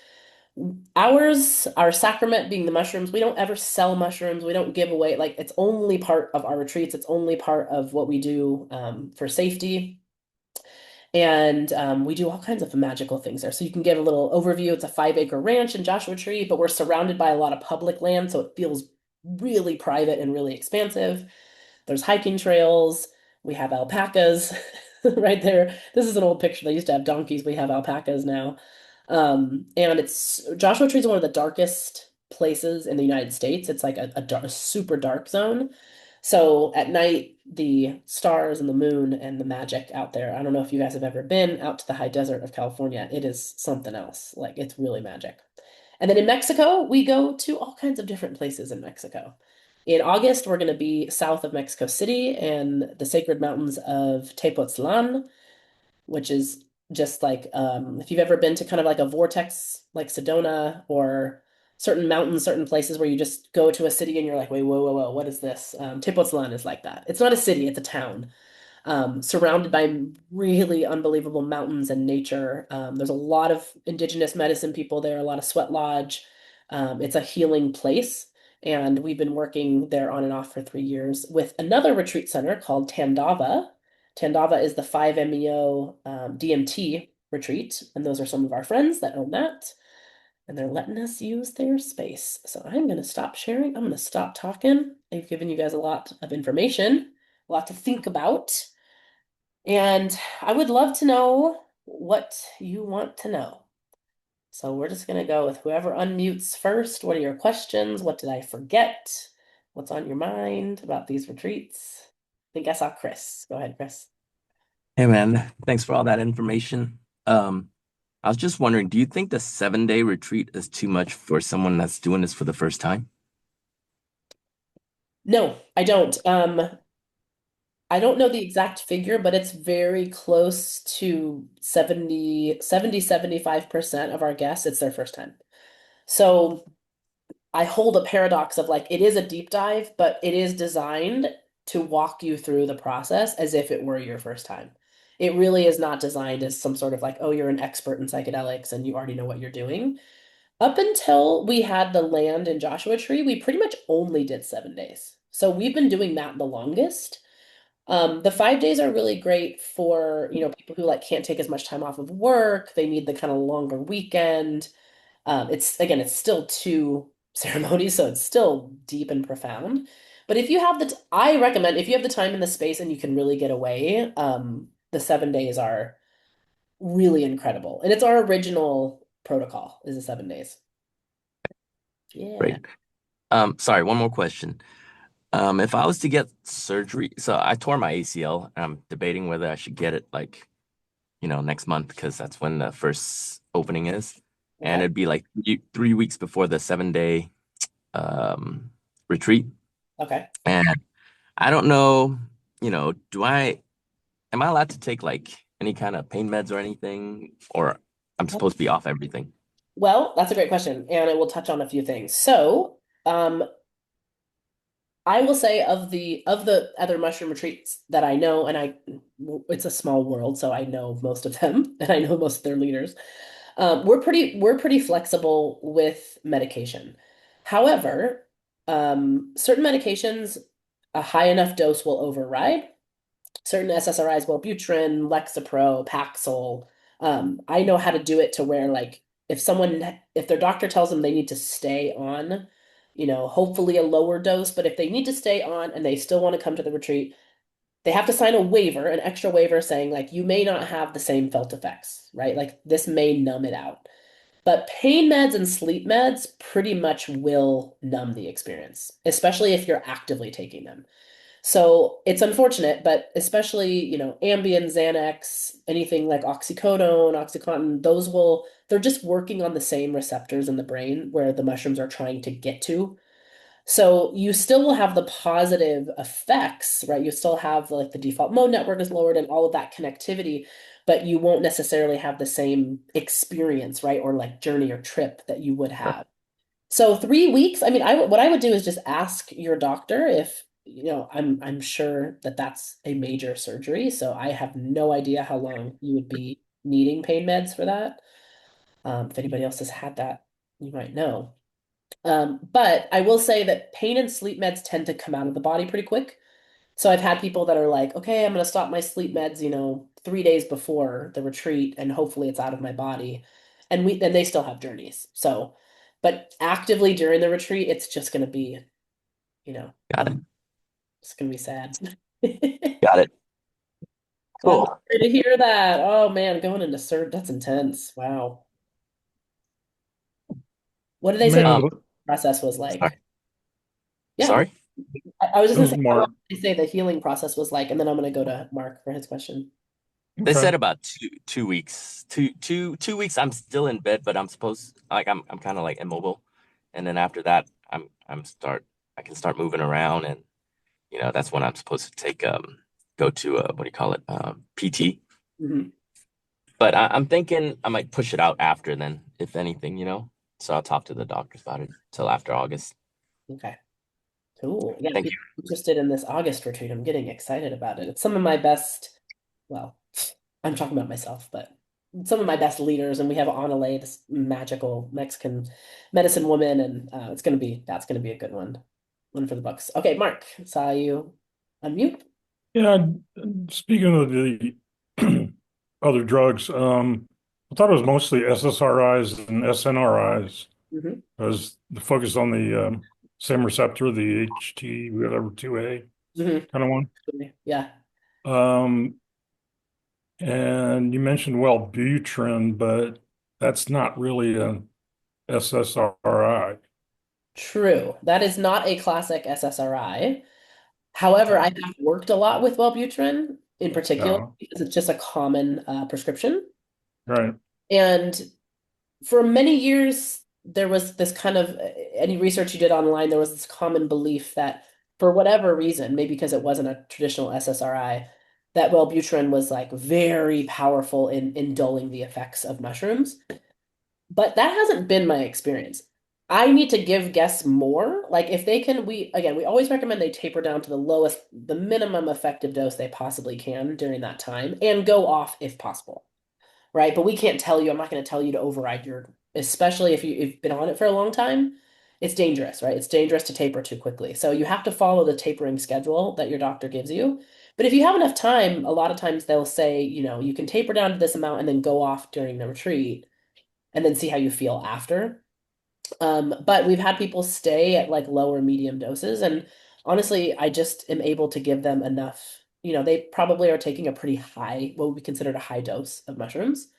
Our sacrament being the mushrooms, we don't ever sell mushrooms. We don't give away, like it's only part of our retreats. It's only part of what we do for safety. And we do all kinds of magical things there. So you can get a little overview. It's a 5-acre ranch in Joshua Tree, but we're surrounded by a lot of public land, so it feels really private and really expansive. There's hiking trails. We have alpacas right there. This is an old picture. They used to have donkeys. We have alpacas now. And Joshua Tree is one of the darkest places in the United States. It's like a super dark zone. So at night, the stars and the moon and the magic out there. I don't know if you guys have ever been out to the high desert of California. It is something else. Like it's really magic. And then in Mexico, we go to all kinds of different places in Mexico. In August, we're going to be south of Mexico City and the sacred mountains of Tepoztlan, which is just like if you've ever been to kind of like a vortex like Sedona or certain mountains, certain places where you just go to a city and you're like, wait, whoa, whoa, whoa, what is this? Tepoztlan is like that. It's not a city, it's a town surrounded by really unbelievable mountains and nature. There's a lot of indigenous medicine people there, a lot of sweat lodge. It's a healing place. And we've been working there on and off for 3 years with another retreat center called Tandava. Tandava is the 5-MeO DMT retreat. And those are some of our friends that own that. And they're letting us use their space. So I'm going to stop sharing. I'm going to stop talking. I've given you guys a lot of information, a lot to think about. And I would love to know what you want to know. So we're just going to go with whoever unmutes first. What are your questions? What did I forget? What's on your mind about these retreats? I think I saw Chris. Go ahead, Chris. Hey man, thanks for all that information. I was just wondering, do you think the 7-day retreat is too much for someone that's doing this for the first time? No, I don't. I don't know the exact figure, but it's very close to 75% of our guests, it's their first time. So I hold a paradox of like, it is a deep dive, but it is designed to walk you through the process as if it were your first time. It really is not designed as some sort of like, oh, you're an expert in psychedelics and you already know what you're doing. Up until we had the land in Joshua Tree, we pretty much only did 7 days. So we've been doing that the longest. The 5 days are really great for, people who like can't take as much time off of work. They need the kind of longer weekend. It's still two ceremonies, so it's still deep and profound. But if you have I recommend if you have the time and the space and you can really get away, the 7 days are really incredible. And it's our original protocol is the 7 days. Yeah. Great. Sorry, one more question. If I was to get surgery, so I tore my ACL, and I'm debating whether I should get it like, next month because that's when the first opening is. And Okay. it'd be like 3 weeks before the 7-day retreat. Okay. And I don't know, am I allowed to take like any kind of pain meds or anything, or I'm supposed to be off everything? Well, that's a great question, and it will touch on a few things. So, I will say of the other mushroom retreats that I know, and it's a small world, so I know most of them, and I know most of their leaders. We're pretty flexible with medication. However, certain medications, a high enough dose will override. Certain SSRIs, Wellbutrin, Lexapro, Paxil. I know how to do it to where like if their doctor tells them they need to stay on, hopefully a lower dose, but if they need to stay on and they still want to come to the retreat, they have to sign a waiver, an extra waiver saying like you may not have the same felt effects, right? Like this may numb it out. But pain meds and sleep meds pretty much will numb the experience, especially if you're actively taking them. So it's unfortunate, but especially, Ambien, Xanax, anything like oxycodone, Oxycontin, they're just working on the same receptors in the brain where the mushrooms are trying to get to. So you still will have the positive effects, right? You still have like the default mode network is lowered and all of that connectivity, but you won't necessarily have the same experience, right? Or like journey or trip that you would Sure. have. So 3 weeks, I mean, what I would do is just ask your doctor if, I'm sure that that's a major surgery. So I have no idea how long you would be needing pain meds for that. If anybody else has had that, you might know. But I will say that pain and sleep meds tend to come out of the body pretty quick. So I've had people that are like, okay, I'm going to stop my sleep meds, 3 days before the retreat, and hopefully it's out of my body. And they still have journeys. So, but actively during the retreat, it's just going to be, you know, Got it. it's going to be sad. Got it. I'm Cool. sorry to hear that. Oh man, going into cert, that's intense. Wow. What did they say Amanda, Um, the process was sorry. like? Yeah, Sorry. I was just this gonna is say, how long Mark. did they say the healing process was like, and then I'm gonna go to Mark for his question. They Okay. said about 2 weeks. Two weeks. I'm still in bed, but I'm kind of like immobile, and then after that, I can start moving around, and that's when I'm supposed to take go to what do you call it PT. Mhm. But I'm thinking I might push it out after then, if anything, you know. So I'll talk to the doctors about it till after August. Okay. Cool. Yeah, if Thank you're interested in this August retreat, I'm getting excited about it. It's some of my best, well, I'm talking about myself, but some of my best leaders, and we have Anale, this magical Mexican medicine woman, and that's gonna be a good one. One for the books. Okay, Mark, saw you unmute. Yeah, speaking of the other drugs, I thought it was mostly SSRIs and SNRIs. Hmm. I was focused on the same receptor, the HT, whatever, 2A Hmm. kind of one. Yeah, Um, and you mentioned Wellbutrin, but that's not really an SSRI. true. That is not a classic SSRI. However, I Okay. have worked a lot with Wellbutrin in particular Yeah, because it's just a common prescription. right. And for many years, there was this kind of any research you did online, there was this common belief that for whatever reason, maybe because it wasn't a traditional SSRI, that Wellbutrin was like very powerful in dulling the effects of mushrooms. But that hasn't been my experience. I need to give guests more. Like if they can, we always recommend they taper down to the minimum effective dose they possibly can during that time and go off if possible, right? But we can't tell you, I'm not going to tell you to override especially if you've been on it for a long time, it's dangerous, right? It's dangerous to taper too quickly. So you have to follow the tapering schedule that your doctor gives you. But if you have enough time, a lot of times they'll say, you can taper down to this amount and then go off during the retreat and then see how you feel after. But we've had people stay at like lower medium doses, and honestly, I just am able to give them enough. They probably are taking a pretty high, what would be considered a high dose of mushrooms,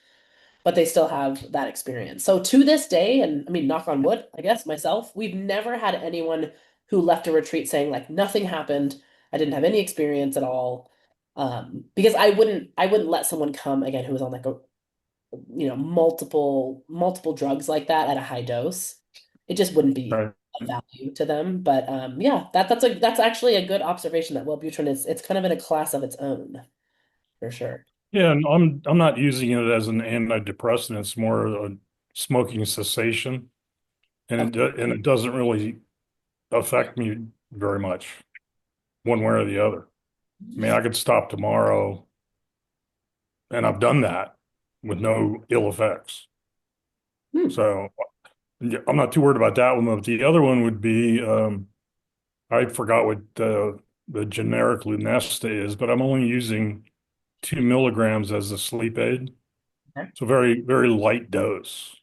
but they still have that experience. So to this day, and I mean, knock on wood, I guess myself, we've never had anyone who left a retreat saying like nothing happened. I didn't have any experience at all. Because I wouldn't let someone come again who was on like a multiple drugs like that at a high dose. It just wouldn't be Right. of value to them. But yeah, that's actually a good observation that Wellbutrin is it's kind of in a class of its own for sure. Yeah, and I'm not using it as an antidepressant. It's more a smoking cessation, and Okay. it doesn't really affect me very much one way or the other. I mean, I could stop tomorrow, and I've done that with no ill effects. Hmm. So yeah, I'm not too worried about that one. But the other one would be I forgot what the generic Lunesta is, but I'm only using 2 milligrams as a sleep aid. Okay. So very, very light dose.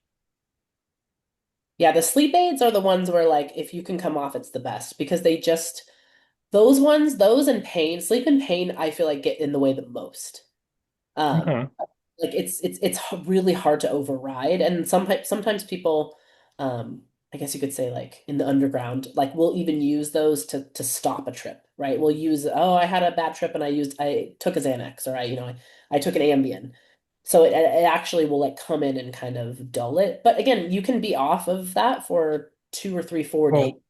Yeah, the sleep aids are the ones where like if you can come off, it's the best because they just those ones, those and pain, sleep and pain, I feel like get in the way the most. Um, Okay. like it's really hard to override, and sometimes people, I guess you could say like in the underground, like we'll even use those to stop a trip, right? We'll use, oh, I had a bad trip and I took a Xanax, or I took an Ambien. So it actually will like come in and kind of dull it. But again, you can be off of that for 2 or 3, 4 days. Well,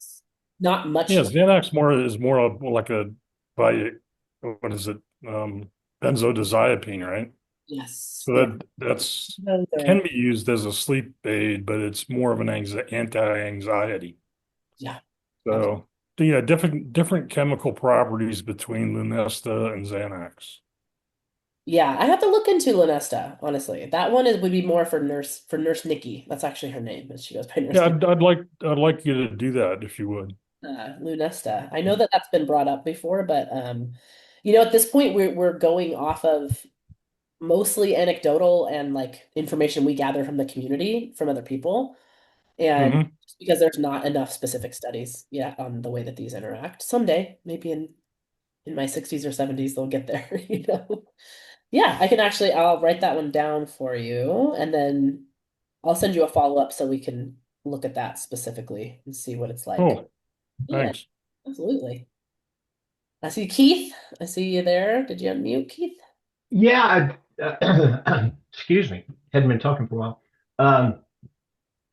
Not much yeah, longer. Xanax more of like a by what is it? Um, Benzodiazepine, right? Yes. So Yeah. that's Those can are, be used as a sleep aid, but it's more of an anti-anxiety. yeah. So yeah, different chemical properties between Lunesta and Xanax. Yeah, I have to look into Lunesta, honestly. That one would be more for Nurse Nikki. That's actually her name, but she goes by Nurse Yeah, Nikki. I'd like you to do that if you would. Lunesta. I know that that's been brought up before, but at this point we're going off of mostly anecdotal and like information we gather from the community from other people, and Hmm. just because there's not enough specific studies yet on the way that these interact. Someday, maybe in my 60s or 70s, they'll get there. Yeah, I'll write that one down for you, and then I'll send you a follow-up so we can look at that specifically and see what it's like. Cool. Yeah, Thanks. absolutely. I see Keith. I see you there. Did you unmute, Keith? Yeah, excuse me. Hadn't been talking for a while. Um,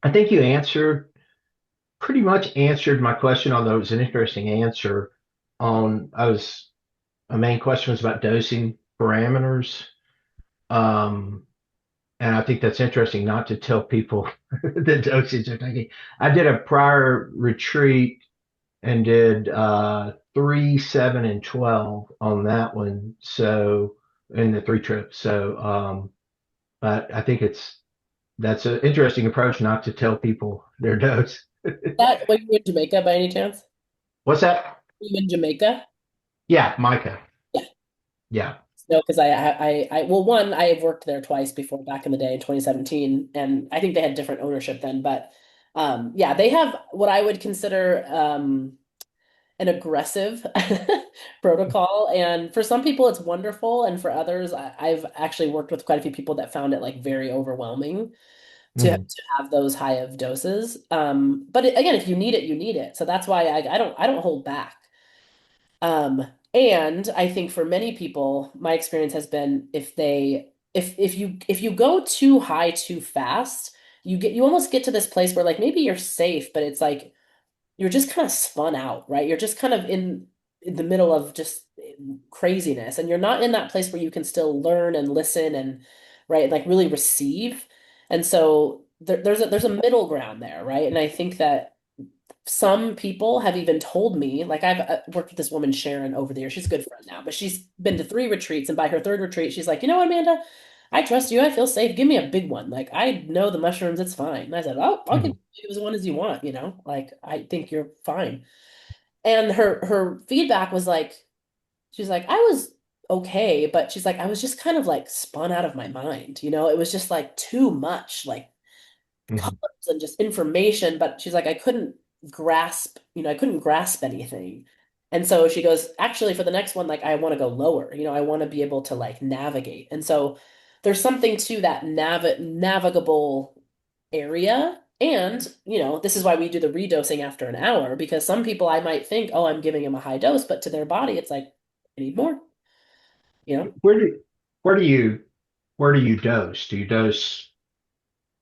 I think you pretty much answered my question, although it was an interesting answer my main question was about dosing parameters. Um, And I think that's interesting not to tell people the dosage they're taking. I did a prior retreat and did 3, 7, and 12 on that one. So in the 3 trips. So but I think that's an interesting approach not to tell people their dose. That were you in Jamaica by any chance? What's that? Were you in Jamaica? Yeah, Micah. Yeah. Yeah. No, because well, one, I have worked there twice before back in the day in 2017, and I think they had different ownership then, but yeah, they have what I would consider an aggressive protocol, and for some people it's wonderful, and for others, I've actually worked with quite a few people that found it like very overwhelming Mhm. to have those high of doses. But again, if you need it, you need it. So that's why I don't hold back. And I think for many people, my experience has been if you go too high too fast, you almost get to this place where like maybe you're safe, but it's like you're just kind of spun out, right? You're just kind of in the middle of just craziness, and you're not in that place where you can still learn and listen and right, like really receive. And so there's a middle ground there, right? And I think that some people have even told me, like I've worked with this woman, Sharon, over the years. She's a good friend now, but she's been to 3 retreats. And by her third retreat, she's like, you know what, Amanda? I trust you. I feel safe. Give me a big one. Like, I know the mushrooms. It's fine. And I said, oh, I'll give Mhm. you as one as you want, like, I think you're fine. And her feedback was like, she's like, I was okay, but she's like, I was just kind of like spun out of my mind. It was just like too much. Like, Mhm. colors and just information, but she's like, I couldn't grasp anything. And so she goes, actually, for the next one, like, I want to go lower. I want to be able to like navigate. And so there's something to that navigable area. And, this is why we do the redosing after an hour, because some people I might think, oh, I'm giving them a high dose, but to their body, it's like, I need more, you know? Where do where do you where do you dose? Do you dose?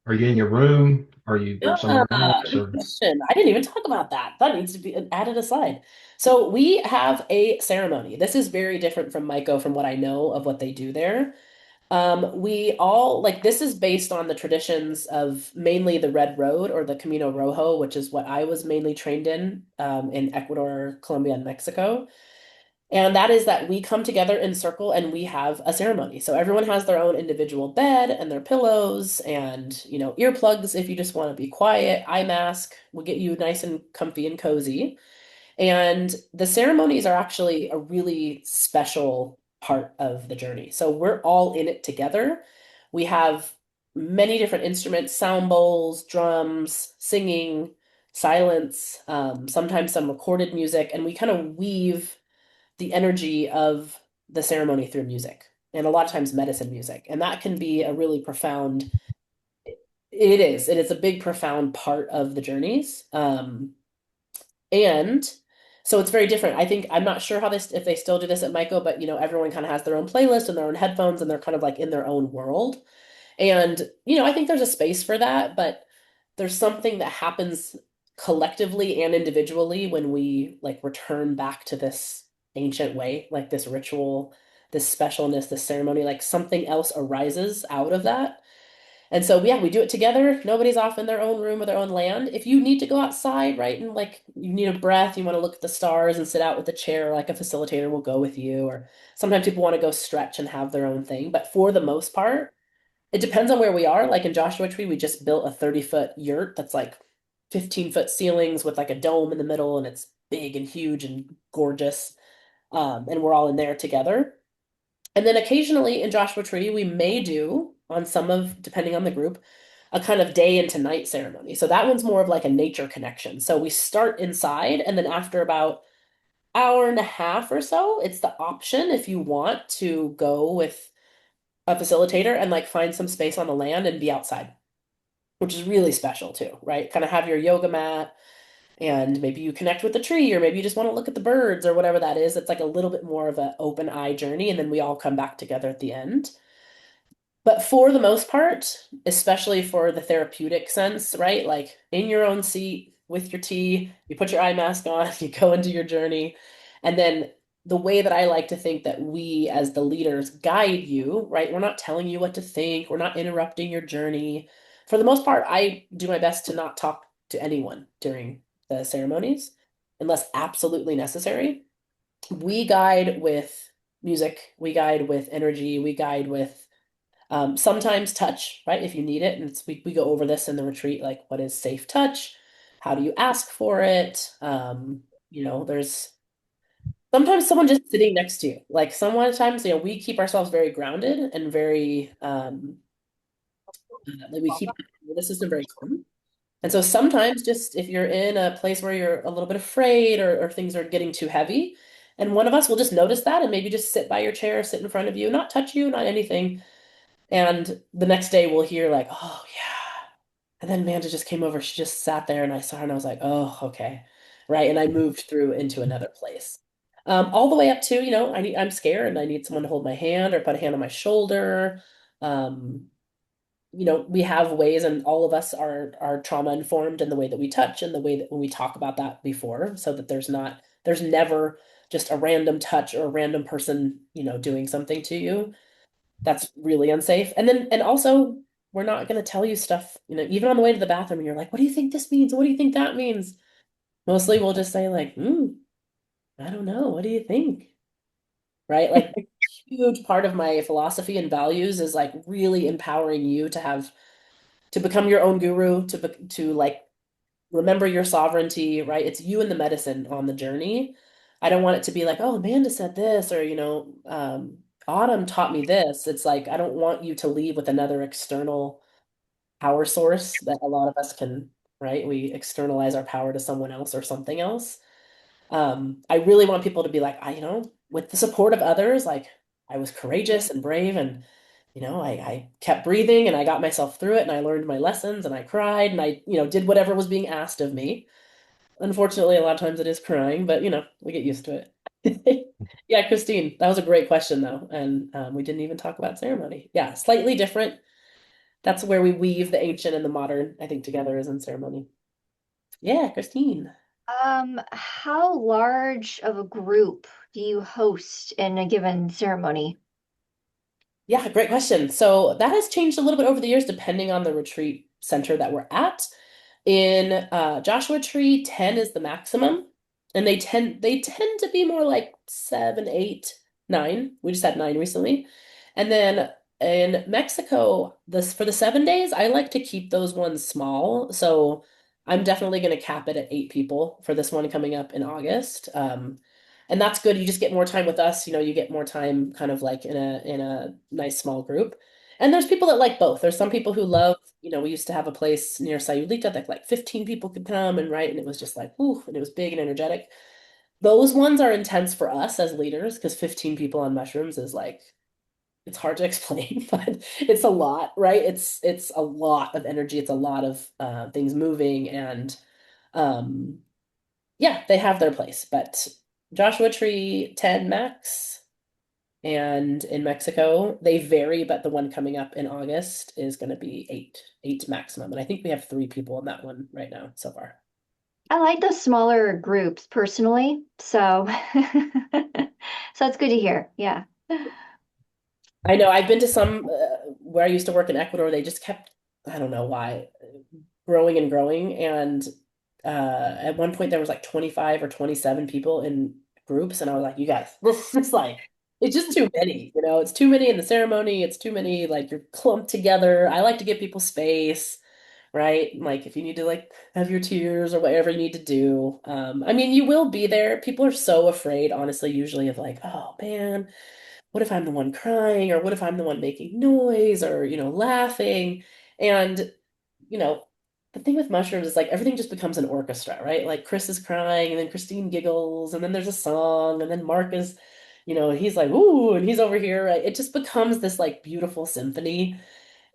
Are you in your room? Are you somewhere Yeah, else? good Or question. I didn't even talk about that. That needs to be added aside. So we have a ceremony. This is very different from Maiko from what I know of what they do there. We all like this is based on the traditions of mainly the Red Road or the Camino Rojo, which is what I was mainly trained in Ecuador, Colombia, and Mexico. And that is that we come together in circle and we have a ceremony. So everyone has their own individual bed and their pillows and, earplugs if you just want to be quiet, eye mask will get you nice and comfy and cozy. And the ceremonies are actually a really special part of the journey. So we're all in it together. We have many different instruments, sound bowls, drums, singing, silence, sometimes some recorded music, and we kind of weave the energy of the ceremony through music and a lot of times medicine music. And that can be a really profound, it is a big, profound part of the journeys. And so it's very different. I think I'm not sure how this if they still do this at Maiko, but everyone kind of has their own playlist and their own headphones and they're kind of like in their own world. And I think there's a space for that, but there's something that happens collectively and individually when we like return back to this ancient way, like this ritual, this specialness, this ceremony, like something else arises out of that. And so, yeah, we do it together. Nobody's off in their own room or their own land. If you need to go outside, right, and like you need a breath, you want to look at the stars and sit out with a chair, like a facilitator will go with you. Or sometimes people want to go stretch and have their own thing. But for the most part, it depends on where we are. Like in Joshua Tree, we just built a 30-foot yurt that's like 15-foot ceilings with like a dome in the middle, and it's big and huge and gorgeous. And we're all in there together. And then occasionally in Joshua Tree, we may do on some of, depending on the group, a kind of day into night ceremony. So that one's more of like a nature connection. So we start inside, and then after about hour and a half or so, it's the option if you want to go with a facilitator and like find some space on the land and be outside, which is really special too, right? Kind of have your yoga mat and maybe you connect with the tree or maybe you just want to look at the birds or whatever that is. It's like a little bit more of an open eye journey and then we all come back together at the end. But for the most part, especially for the therapeutic sense, right? Like in your own seat with your tea, you put your eye mask on, you go into your journey, and then the way that I like to think that we as the leaders guide you, right? We're not telling you what to think, we're not interrupting your journey. For the most part, I do my best to not talk to anyone during the ceremonies unless absolutely necessary. We guide with music, we guide with energy, we guide with sometimes touch, right? If you need it. And we go over this in the retreat, like what is safe touch? How do you ask for it? There's sometimes someone just sitting next to you. Like sometimes, we keep ourselves very grounded and very like we keep the system very calm. And so sometimes just if you're in a place where you're a little bit afraid or things are getting too heavy, and one of us will just notice that and maybe just sit by your chair, sit in front of you, not touch you, not anything. And the next day we'll hear like, oh yeah. And then Amanda just came over. She just sat there and I saw her and I was like, oh, okay. Right. And I moved through into another place. All the way up to, I'm scared and I need someone to hold my hand or put a hand on my shoulder. Um, we have ways, and all of us are trauma informed in the way that we touch and the way that when we talk about that before, so that there's never just a random touch or a random person, doing something to you that's really unsafe. And also we're not going to tell you stuff, even on the way to the bathroom, and you're like, what do you think this means? What do you think that means? Mostly we'll just say like, I don't know. What do you think? Right? Like a huge part of my philosophy and values is like really empowering you to become your own guru, to like remember your sovereignty, right? It's you and the medicine on the journey. I don't want it to be like, oh, Amanda said this, or Autumn taught me this. It's like I don't want you to leave with another external power source that a lot of us can, right? We externalize our power to someone else or something else. I really want people to be like, with the support of others, like I was courageous and brave and I kept breathing and I got myself through it and I learned my lessons and I cried and I, did whatever was being asked of me. Unfortunately, a lot of times it is crying, but we get used to it. Yeah, Christine, that was a great question though. And we didn't even talk about ceremony. Yeah, slightly different. That's where we weave the ancient and the modern, I think, together is in ceremony. Yeah, Christine. How large of a group do you host in a given ceremony? Yeah, great question. So that has changed a little bit over the years, depending on the retreat center that we're at. In Joshua Tree, 10 is the maximum. And they tend to be more like 7, 8, 9. We just had 9 recently. And then in Mexico, this for the 7 days, I like to keep those ones small. So I'm definitely going to cap it at 8 people for this one coming up in August. And that's good. You just get more time with us. You get more time kind of like in a nice small group. And there's people that like both. There's some people who love, we used to have a place near Sayulita that like 15 people could come and and it was just like, ooh, and it was big and energetic. Those ones are intense for us as leaders because 15 people on mushrooms is like, it's hard to explain, but it's a lot, right? It's a lot of energy. It's a lot of things moving and um yeah, they have their place. But Joshua Tree 10 max. And in Mexico, they vary, but the one coming up in August is going to be 8 maximum. And I think we have 3 people in that one right now so far. I like the smaller groups personally, so so it's good to hear. Yeah. I know I've been to some where I used to work in Ecuador. They just kept, I don't know why, growing and growing. And at one point there was like 25 or 27 people in groups. And I was like, you guys, it's like, it's just too many, it's too many in the ceremony. It's too many, like you're clumped together. I like to give people space, right? Like if you need to like have your tears or whatever you need to do. I mean, you will be there. People are so afraid, honestly, usually of like, oh man, what if I'm the one crying or what if I'm the one making noise or, laughing? And, you know, the thing with mushrooms is like everything just becomes an orchestra, right? Like Chris is crying and then Christine giggles and then there's a song and then Mark is, he's like, ooh, and he's over here, right? It just becomes this like beautiful symphony.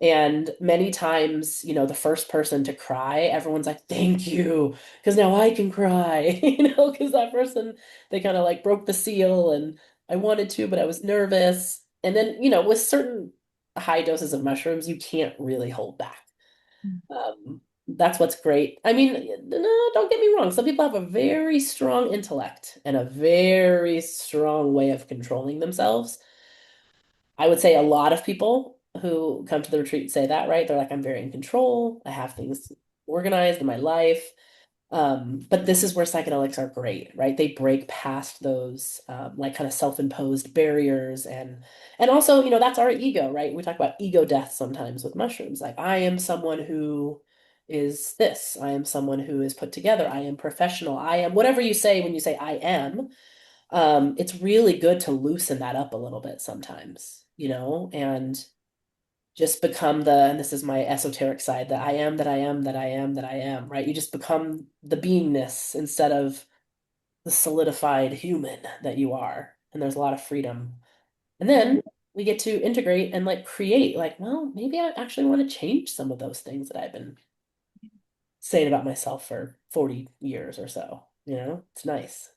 And many times, the first person to cry, everyone's like, thank you, because now I can cry, because that person, they kind of like broke the seal and I wanted to, but I was nervous. And then, with certain high doses of mushrooms, you can't really hold back. That's what's great. I mean, no, don't get me wrong. Some people have a very strong intellect and a very strong way of controlling themselves. I would say a lot of people who come to the retreat say that, right? They're like, I'm very in control. I have things organized in my life. But this is where psychedelics are great, right? They break past those like kind of self-imposed barriers and also, that's our ego, right? We talk about ego death sometimes with mushrooms. Like I am someone who is this. I am someone who is put together. I am professional. I am whatever you say when you say I am. It's really good to loosen that up a little bit sometimes, and just become and this is my esoteric side, that I am, that I am, that I am, that I am, right? You just become the beingness instead of the solidified human that you are. And there's a lot of freedom. And then we get to integrate and like create, like, well, maybe I actually want to change some of those things that I've been saying about myself for 40 years or so. It's nice.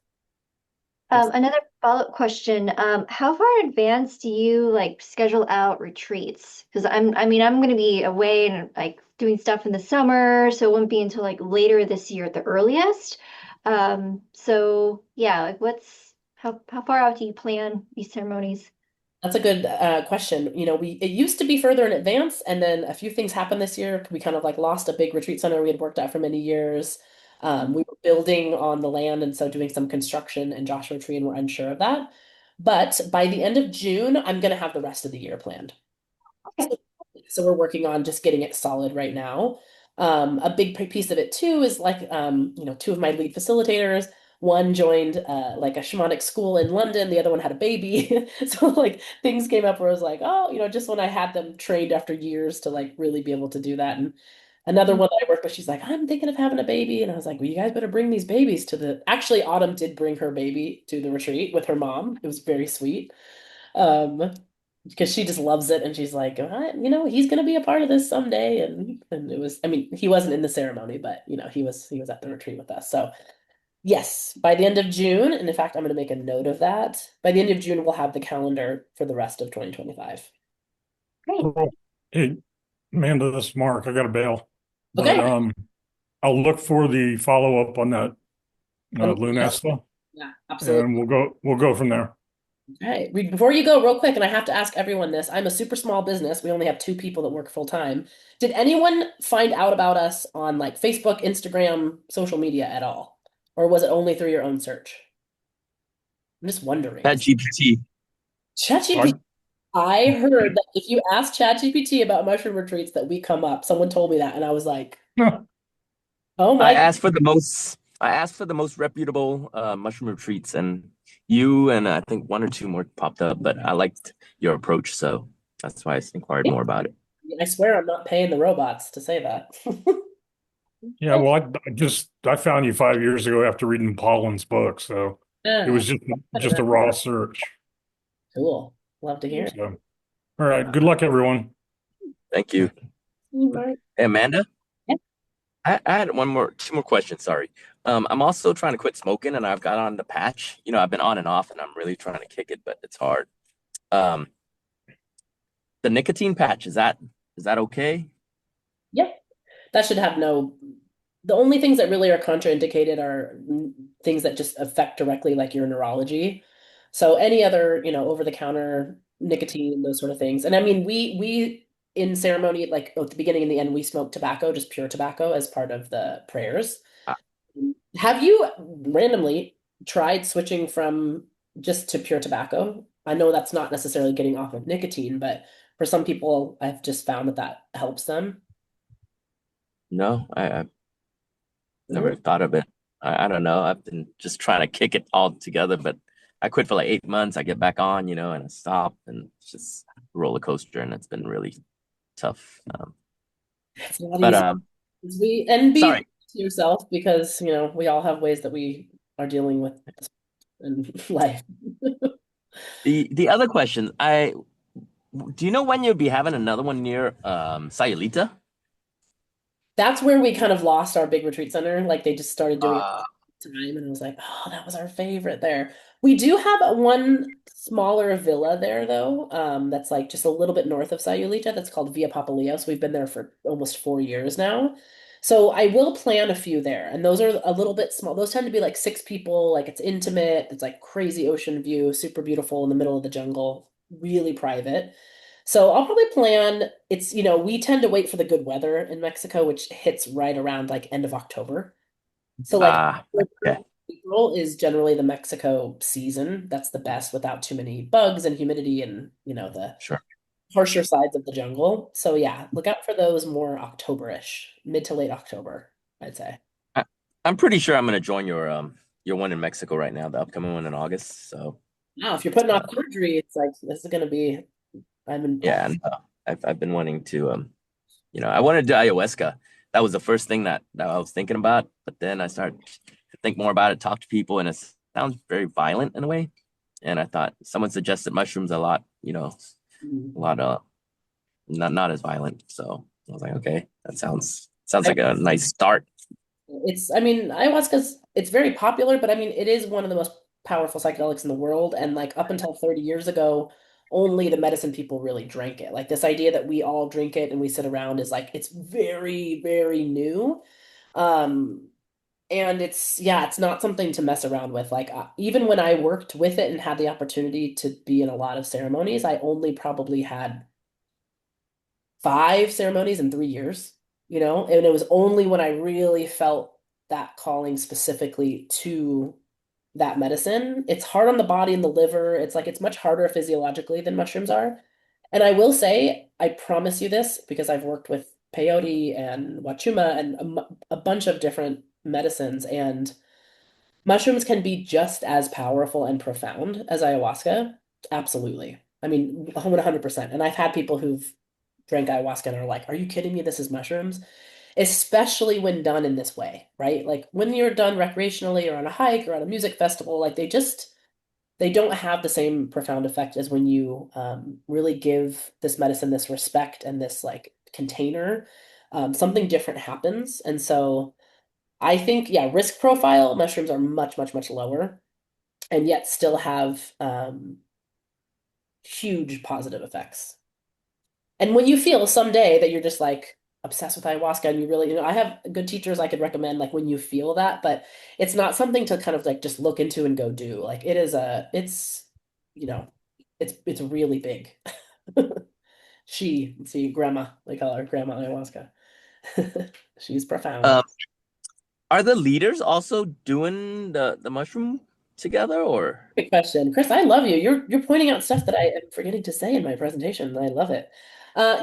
Yes. Another follow-up question. How far in advance do you like schedule out retreats? Because I'm going to be away and like doing stuff in the summer, so it won't be until like later this year at the earliest. So yeah, like how far out do you plan these ceremonies? That's a good question. It used to be further in advance, and then a few things happened this year. We kind of like lost a big retreat center we had worked at for many years. We were building on the land, and so doing some construction in Joshua Tree, and we're unsure of that. But by the end of June, I'm going to have the rest of the year planned. Okay. So we're working on just getting it solid right now. A big piece of it too is like, two of my lead facilitators. One joined like a shamanic school in London. The other one had a baby. So like things came up where I was like, oh, just when I had them trained after years to like really be able to do that. And another one that I worked with, she's like, I'm thinking of having a baby. And I was like, well, you guys better bring these babies actually, Autumn did bring her baby to the retreat with her mom. It was very sweet. Um, because she just loves it and she's like, he's gonna be a part of this someday. And it was, I mean, he wasn't in the ceremony, but he was at the retreat with us. So yes, by the end of June, and in fact, I'm gonna make a note of that. By the end of June, we'll have the calendar for the rest of 2025. Great. Cool. Hey, Amanda, this is Mark. I got to bail, but Okay. I'll look for the follow up on that Yeah, Lunesta, yeah, absolutely. and we'll go from there. All right. Before you go, real quick, and I have to ask everyone this. I'm a super small business. We only have two people that work full time. Did anyone find out about us on like Facebook, Instagram, social media at all? Or was it only through your own search? I'm just wondering. Chat GPT. ChatGPT, I heard that if you ask ChatGPT about mushroom retreats that we come up. Someone told me that, and I was like, oh I my, asked for the most. I asked for the most reputable mushroom retreats, and you and I think one or two more popped up. But I liked your approach, so that's why I inquired more about it. I swear I'm not paying the robots to say that. Yeah, well, I found you 5 years ago after reading Pollan's book, so it Yeah, was just a raw search. cool. Love to hear it. So, all right, good luck, everyone. Thank you. Right. Hey, Amanda, Yeah. I had two more questions. Sorry. I'm also trying to quit smoking, and I've got on the patch. I've been on and off, and I'm really trying to kick it, but it's hard. Um, the nicotine patch, is that okay? Yep. That should have the only things that really are contraindicated are things that just affect directly like your neurology. So any other, over the counter nicotine, those sort of things. And I mean, we in ceremony, like at the beginning and the end, we smoke tobacco, just pure tobacco as part of the prayers. Uh, Have you randomly tried switching from just to pure tobacco? I know that's not necessarily getting off of nicotine, but for some people, I've just found that helps them. no, I've never Mhm. thought of it. I don't know. I've been just trying to kick it all together, but I quit for like 8 months. I get back on, and I stop, and it's just a roller coaster, and it's been really tough. It's a lot But easier. And be sorry. to yourself because, we all have ways that we are dealing with in life. The other question, I do you know when you'll be having another one near Sayulita? That's where we kind of lost our big retreat center. Like they just started doing it Uh, time, and I was like, oh, that was our favorite there. We do have one smaller villa there though, that's like just a little bit north of Sayulita that's called Via Papaleo. So we've been there for almost 4 years now. So I will plan a few there, and those are a little bit small. Those tend to be like 6 people, like it's intimate, it's like crazy ocean view, super beautiful in the middle of the jungle, really private. So I'll probably plan, we tend to wait for the good weather in Mexico, which hits right around like end of October. So like Ah, okay, April is generally the Mexico season. That's the best without too many bugs and humidity and, the sure. harsher sides of the jungle. So yeah, look out for those more October-ish, mid to late October, I'd say. I, I'm pretty sure I'm gonna join your one in Mexico right now, the upcoming one in August. So Now, if you're putting uh, off surgery, it's like this is gonna be. I'm in. yeah, and I've been wanting to I wanted to do ayahuasca. That was the first thing that I was thinking about, but then I started to think more about it, talk to people, and it sounds very violent in a way. And I thought someone suggested mushrooms a lot, a lot not as violent. So I was like, okay, that sounds I, like a nice start. I mean, ayahuasca's it's very popular, but I mean, it is one of the most powerful psychedelics in the world. And like up until 30 years ago, only the medicine people really drank it. Like this idea that we all drink it and we sit around is like it's very, very new. Um, and it's not something to mess around with. Like even when I worked with it and had the opportunity to be in a lot of ceremonies, I only probably had 5 ceremonies in 3 years, and it was only when I really felt that calling specifically to that medicine. It's hard on the body and the liver. It's like it's much harder physiologically than mushrooms are. And I will say, I promise you this because I've worked with peyote and wachuma and a bunch of different medicines, and mushrooms can be just as powerful and profound as ayahuasca. Absolutely. I mean, 100%. And I've had people who've drank ayahuasca and are like, "Are you kidding me? This is mushrooms." Especially when done in this way, right? Like when you're done recreationally or on a hike or on a music festival, like they don't have the same profound effect as when you really give this medicine this respect and this like container. Something different happens. And so I think, yeah, risk profile, mushrooms are much, much, much lower and yet still have huge positive effects. And when you feel someday that you're just like obsessed with ayahuasca and you really, I have good teachers I could recommend like when you feel that, but it's not something to kind of like just look into and go do. Like you know, it's really big. Let's see, grandma, they call her Grandma Ayahuasca. She's profound. Um, are the leaders also doing the mushroom together, or? Great question. Chris, I love you. You're pointing out stuff that I am forgetting to say in my presentation, and I love it.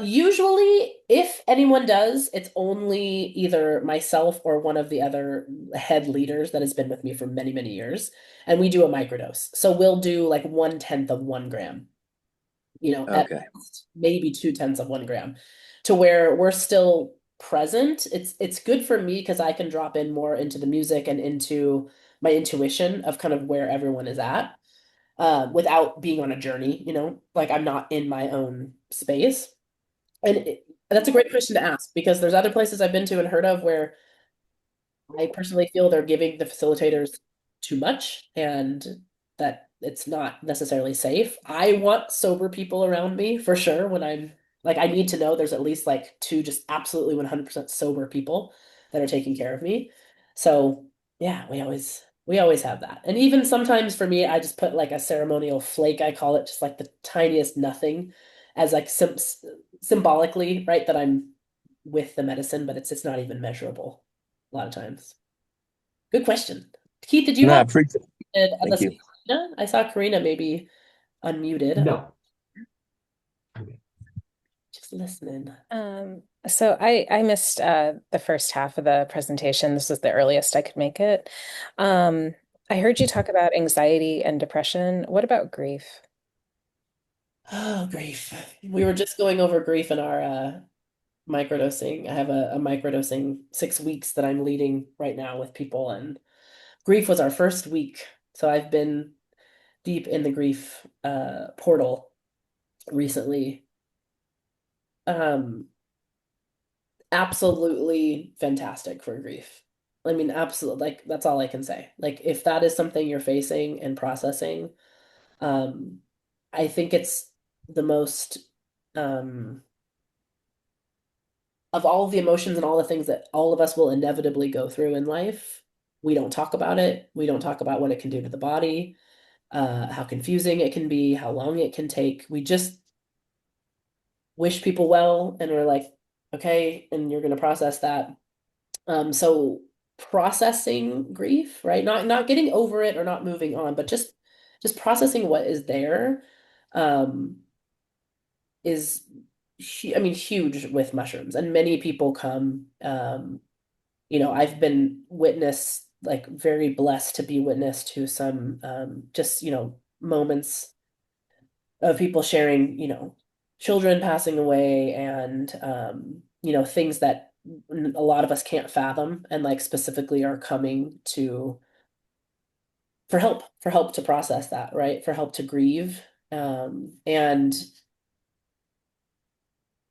Usually, if anyone does, it's only either myself or one of the other head leaders that has been with me for many, many years, and we do a microdose. So we'll do like 1/10 of 1 gram, at Okay. most, maybe 2/10 of 1 gram, to where we're still present. It's good for me because I can drop in more into the music and into my intuition of kind of where everyone is at, without being on a journey, like I'm not in my own space. And that's a great question to ask because there's other places I've been to and heard of where I personally feel they're giving the facilitators too much and that it's not necessarily safe. I want sober people around me for sure when I'm like, I need to know there's at least like two just absolutely 100% sober people that are taking care of me. So, yeah, we always have that. And even sometimes for me, I just put like a ceremonial flake, I call it just like the tiniest nothing as like symbolically, right, that I'm with the medicine, but it's not even measurable a lot of times. Good question. Keith, did you No, I have appreciate it. Thank let's see, you. Karina? I saw Karina maybe unmuted. Oh, No. just listening. So I missed the first half of the presentation. This was the earliest I could make it. Um, I heard you talk about anxiety and depression. What about grief? Oh, grief. We were just going over grief in our microdosing. I have a microdosing 6 weeks that I'm leading right now with people, and grief was our first week. So I've been deep in the grief portal recently. Um, Absolutely fantastic for grief. I mean, absolutely, like that's all I can say. Like if that is something you're facing and processing, um, I think it's the most um of all of the emotions and all the things that all of us will inevitably go through in life, we don't talk about it. We don't talk about what it can do to the body, how confusing it can be, how long it can take. We just wish people well, and we're like, okay, and you're going to process that. So processing grief, right? Not getting over it or not moving on, but just processing what is there, um, is I mean, huge with mushrooms. And many people come, I've been witness, like very blessed to be witness to some, just, moments of people sharing, children passing away, and, things that a lot of us can't fathom, and like specifically are coming to for help to process that, right? For help to grieve. And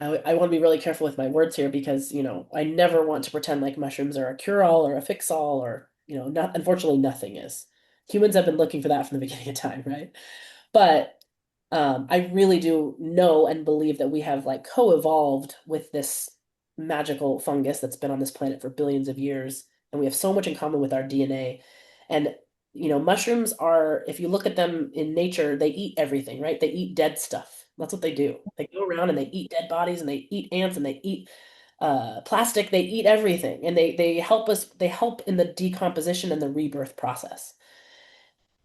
I want to be really careful with my words here, because, I never want to pretend like mushrooms are a cure-all or a fix-all, or, not, unfortunately, nothing is. Humans have been looking for that from the beginning of time, right? But I really do know and believe that we have like co-evolved with this magical fungus that's been on this planet for billions of years, and we have so much in common with our DNA. And mushrooms are, if you look at them in nature, they eat everything, right? They eat dead stuff. That's what they do. They go around and they eat dead bodies, and they eat ants, and they eat plastic. They eat everything, and they help us. They help in the decomposition and the rebirth process.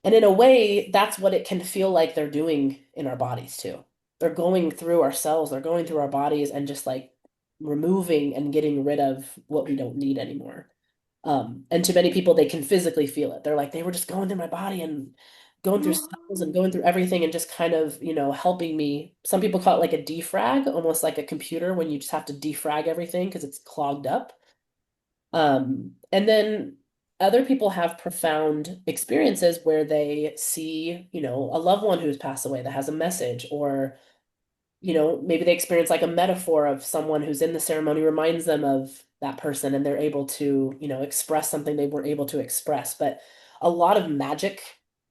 And in a way, that's what it can feel like they're doing in our bodies too. They're going through our cells, they're going through our bodies, and just like removing and getting rid of what we don't need anymore. And to many people, they can physically feel it. They're like, they were just going through my body and going through cells and going through everything, and just kind of, helping me. Some people call it like a defrag, almost like a computer when you just have to defrag everything because it's clogged up. And then other people have profound experiences where they see, a loved one who's passed away that has a message, or, maybe they experience like a metaphor of someone who's in the ceremony reminds them of that person, and they're able to, express something they weren't able to express. But a lot of magic,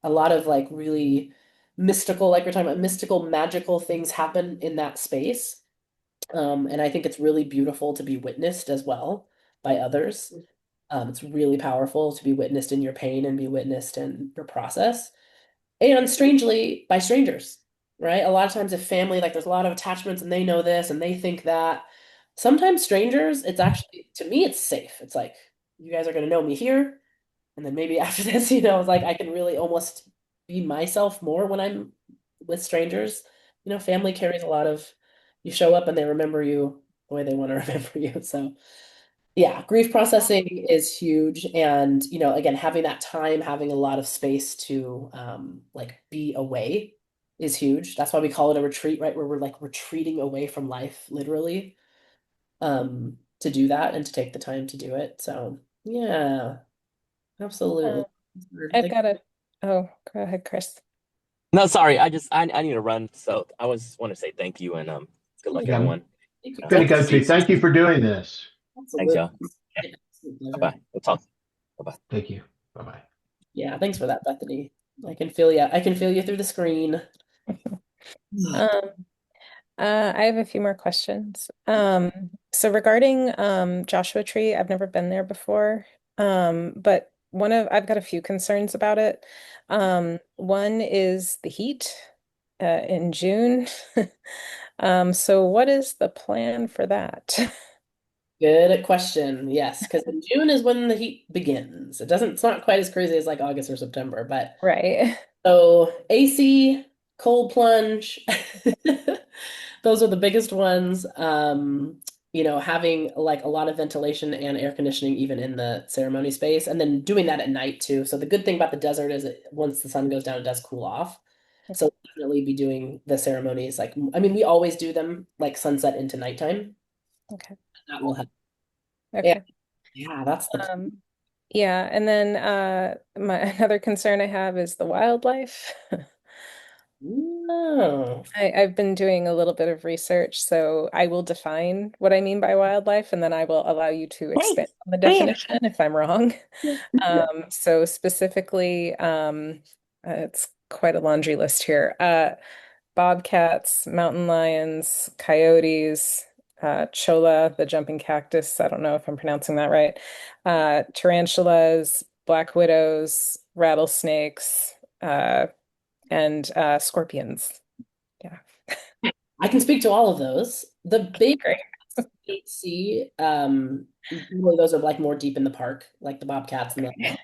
a lot of like really mystical, like we're talking about, mystical, magical things happen in that space. And I think it's really beautiful to be witnessed as well by others. It's really powerful to be witnessed in your pain and be witnessed in your process. And strangely, by strangers, right? A lot of times, if family, like there's a lot of attachments and they know this and they think that, sometimes strangers, it's actually, to me, it's safe. It's like, you guys are going to know me here. And then maybe after this, it's like I can really almost be myself more when I'm with strangers. Family carries a lot of, you show up and they remember you the way they want to remember you. So, yeah, grief processing is huge. And, again, having that time, having a lot of space to like be away is huge. That's why we call it a retreat, right? Where we're like retreating away from life, literally, to do that and to take the time to do it. So, yeah, absolutely. Um, I've Thank got a, oh, go ahead, Chris. No, sorry. I need to run. So I was want to say thank you and good luck you. Yeah, I'm everyone. Thank you, Uh, going Chris. to go to. Thank you for doing this. thanks, Absolutely. y'all. Yeah, absolute Bye pleasure. bye. We'll talk. Bye bye. Thank you. Bye bye. Yeah, thanks for that, Bethany. I can feel you. I can feel you through the screen. Um, I have a few more questions. So regarding Joshua Tree, I've never been there before. But I've got a few concerns about it. One is the heat in June. So what is the plan for that? Good question. Yes, because in June is when the heat begins. It's not quite as crazy as like August or September, but Right. so AC, cold plunge, those are the biggest ones. Having like a lot of ventilation and air conditioning even in the ceremony space, and then doing that at night too. So the good thing about the desert is that once the sun goes down, it does cool off. So definitely be doing the ceremonies like, I mean, we always do them like sunset into nighttime. Okay. That will help. Yeah, Okay. yeah, that's the Um, yeah, and then my another concern I have is the wildlife. no. I've been doing a little bit of research, so I will define what I mean by wildlife, and then I will allow you to expand on the definition if I'm wrong. So specifically, it's quite a laundry list here. Bobcats, mountain lions, coyotes, cholla, the jumping cactus. I don't know if I'm pronouncing that right. Tarantulas, black widows, rattlesnakes, and scorpions. Yeah. I can speak to all of those. The big Great. see, really those are like more deep in the park, like the bobcats and the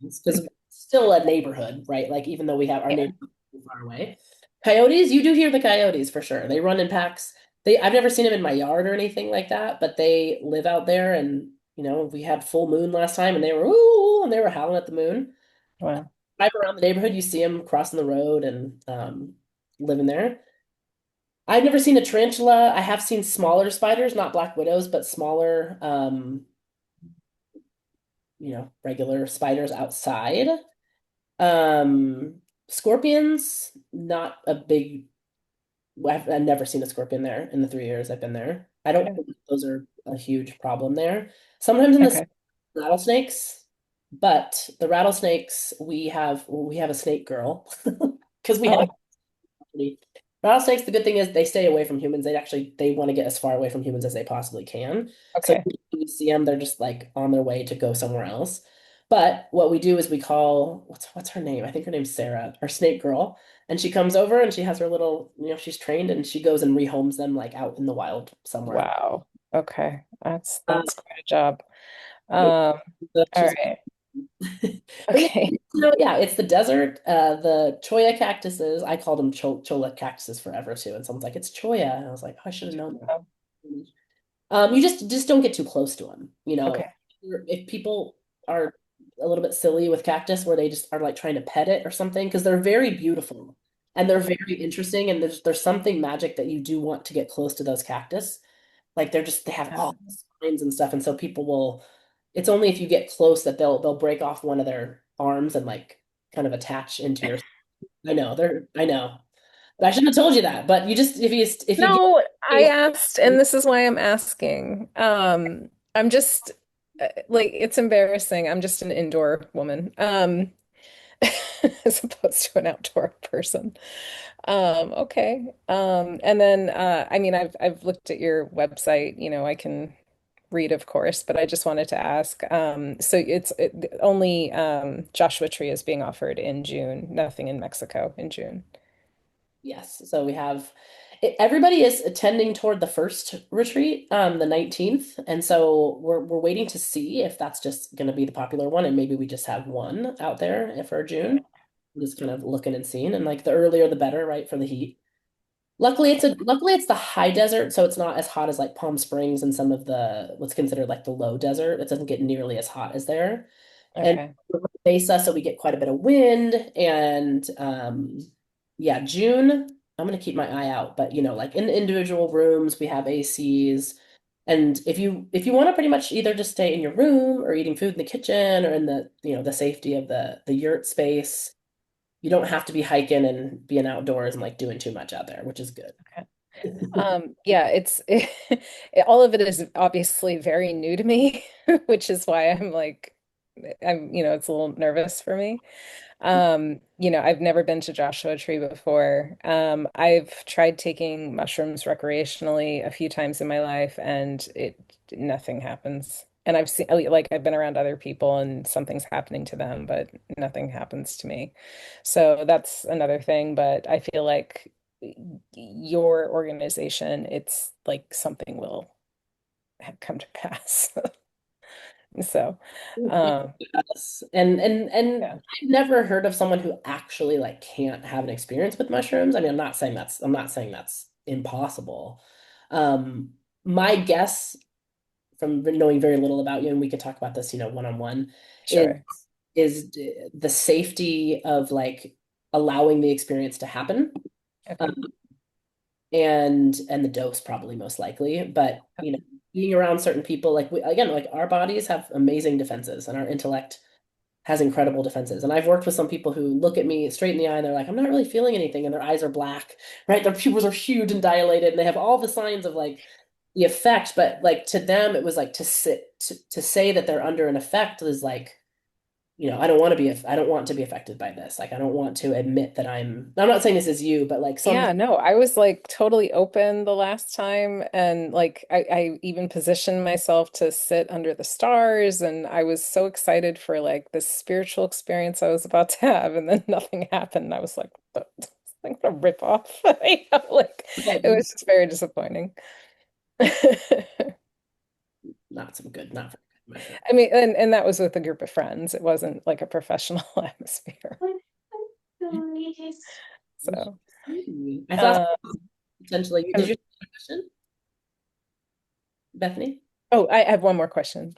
because it's still a neighborhood, right? Like even though we have our Yeah. neighborhood far away. Coyotes, you do hear the coyotes for sure. They run in packs. I've never seen them in my yard or anything like that, but they live out there and we had full moon last time and they were ooh, and they were howling at the moon. Wow. Drive around the neighborhood, you see them crossing the road and living there. I've never seen a tarantula. I have seen smaller spiders, not black widows, but smaller, regular spiders outside. Scorpions, not a big. I've never seen a scorpion there in the 3 years I've been there. I don't Okay. think those are a huge problem there. Sometimes in the Okay. rattlesnakes, but the rattlesnakes we have a snake girl because we have Oh, rattlesnakes. The good thing is they stay away from humans. They want to get as far away from humans as they possibly can. So okay. when you see them, they're just like on their way to go somewhere else. But what we do is we call what's her name? I think her name's Sarah, our snake girl. And she comes over and she has her little, she's trained and she goes and rehomes them like out in the wild somewhere. Wow. Okay. That's Um, that's quite a job. yeah, All she's right. but yeah, Okay. yeah, it's the desert. The cholla cactuses. I called them cholla cactuses forever too. And someone's like, "It's cholla," and I was like, "Oh, I should have known that." Oh, You just don't get too close to them. okay. If people are a little bit silly with cactus, where they just are like trying to pet it or something, because they're very beautiful and they're very interesting, and there's something magic that you do want to get close to those cactus. Like they have Yeah. all the spines and stuff, and so people will. It's only if you get close that they'll break off one of their arms and like kind of attach into your. I know. I shouldn't have told you that, but you just if you get No, I asked, and this is why I'm asking. I'm just like it's embarrassing. I'm just an indoor woman, as opposed to an outdoor person. Okay. And then I mean I've looked at your website, I can read, of course, but I just wanted to ask. So only Joshua Tree is being offered in June, nothing in Mexico in June. Yes, so we have everybody is attending toward the first retreat, the 19th, and so we're waiting to see if that's just going to be the popular one, and maybe we just have one out there for June. We're just kind of looking and seeing, and like the earlier the better, right, for the heat. Luckily it's the high desert, so it's not as hot as like Palm Springs and some of the what's considered like the low desert. It doesn't get nearly as hot as there. And Okay. we're Mesa, so we get quite a bit of wind. And yeah, June, I'm gonna keep my eye out. But like in the individual rooms, we have ACs. And if you want to pretty much either just stay in your room or eating food in the kitchen or in the safety of the yurt space, you don't have to be hiking and being outdoors and like doing too much out there, which is good. Okay. Yeah, all of it is obviously very new to me, which is why I'm like, it's a little nervous for me. I've never been to Joshua Tree before. I've tried taking mushrooms recreationally a few times in my life, and nothing happens. And I've seen, like, I've been around other people, and something's happening to them, but nothing happens to me. So that's another thing. But I feel like your organization, it's like something will come to pass. So, um, Yes. And yeah, I've never heard of someone who actually like can't have an experience with mushrooms. I mean, I'm not saying that's impossible. My guess from knowing very little about you, and we could talk about this, one-on-one, is sure. the safety of like allowing the experience to happen. Okay. Um, and the dose probably most likely, but being around certain people, like again, like our bodies have amazing defenses and our intellect has incredible defenses. And I've worked with some people who look at me straight in the eye and they're like, I'm not really feeling anything, and their eyes are black, right? Their pupils are huge and dilated, and they have all the signs of like the effect, but like to them it was like to say that they're under an effect is like I don't want to be, I don't want to be affected by this. Like, I don't want to admit that I'm not saying this is you, but like Yeah, no, I was like totally open the last time, and like I even positioned myself to sit under the stars, and I was so excited for like this spiritual experience I was about to have, and then nothing happened. I was like, I'm gonna rip off. Like it was just very disappointing. not some good, not very good, my friend. I mean, and that was with a group of friends. It wasn't like a professional atmosphere. So, I thought uh, potentially, did you have a question, Bethany? oh, I have one more question.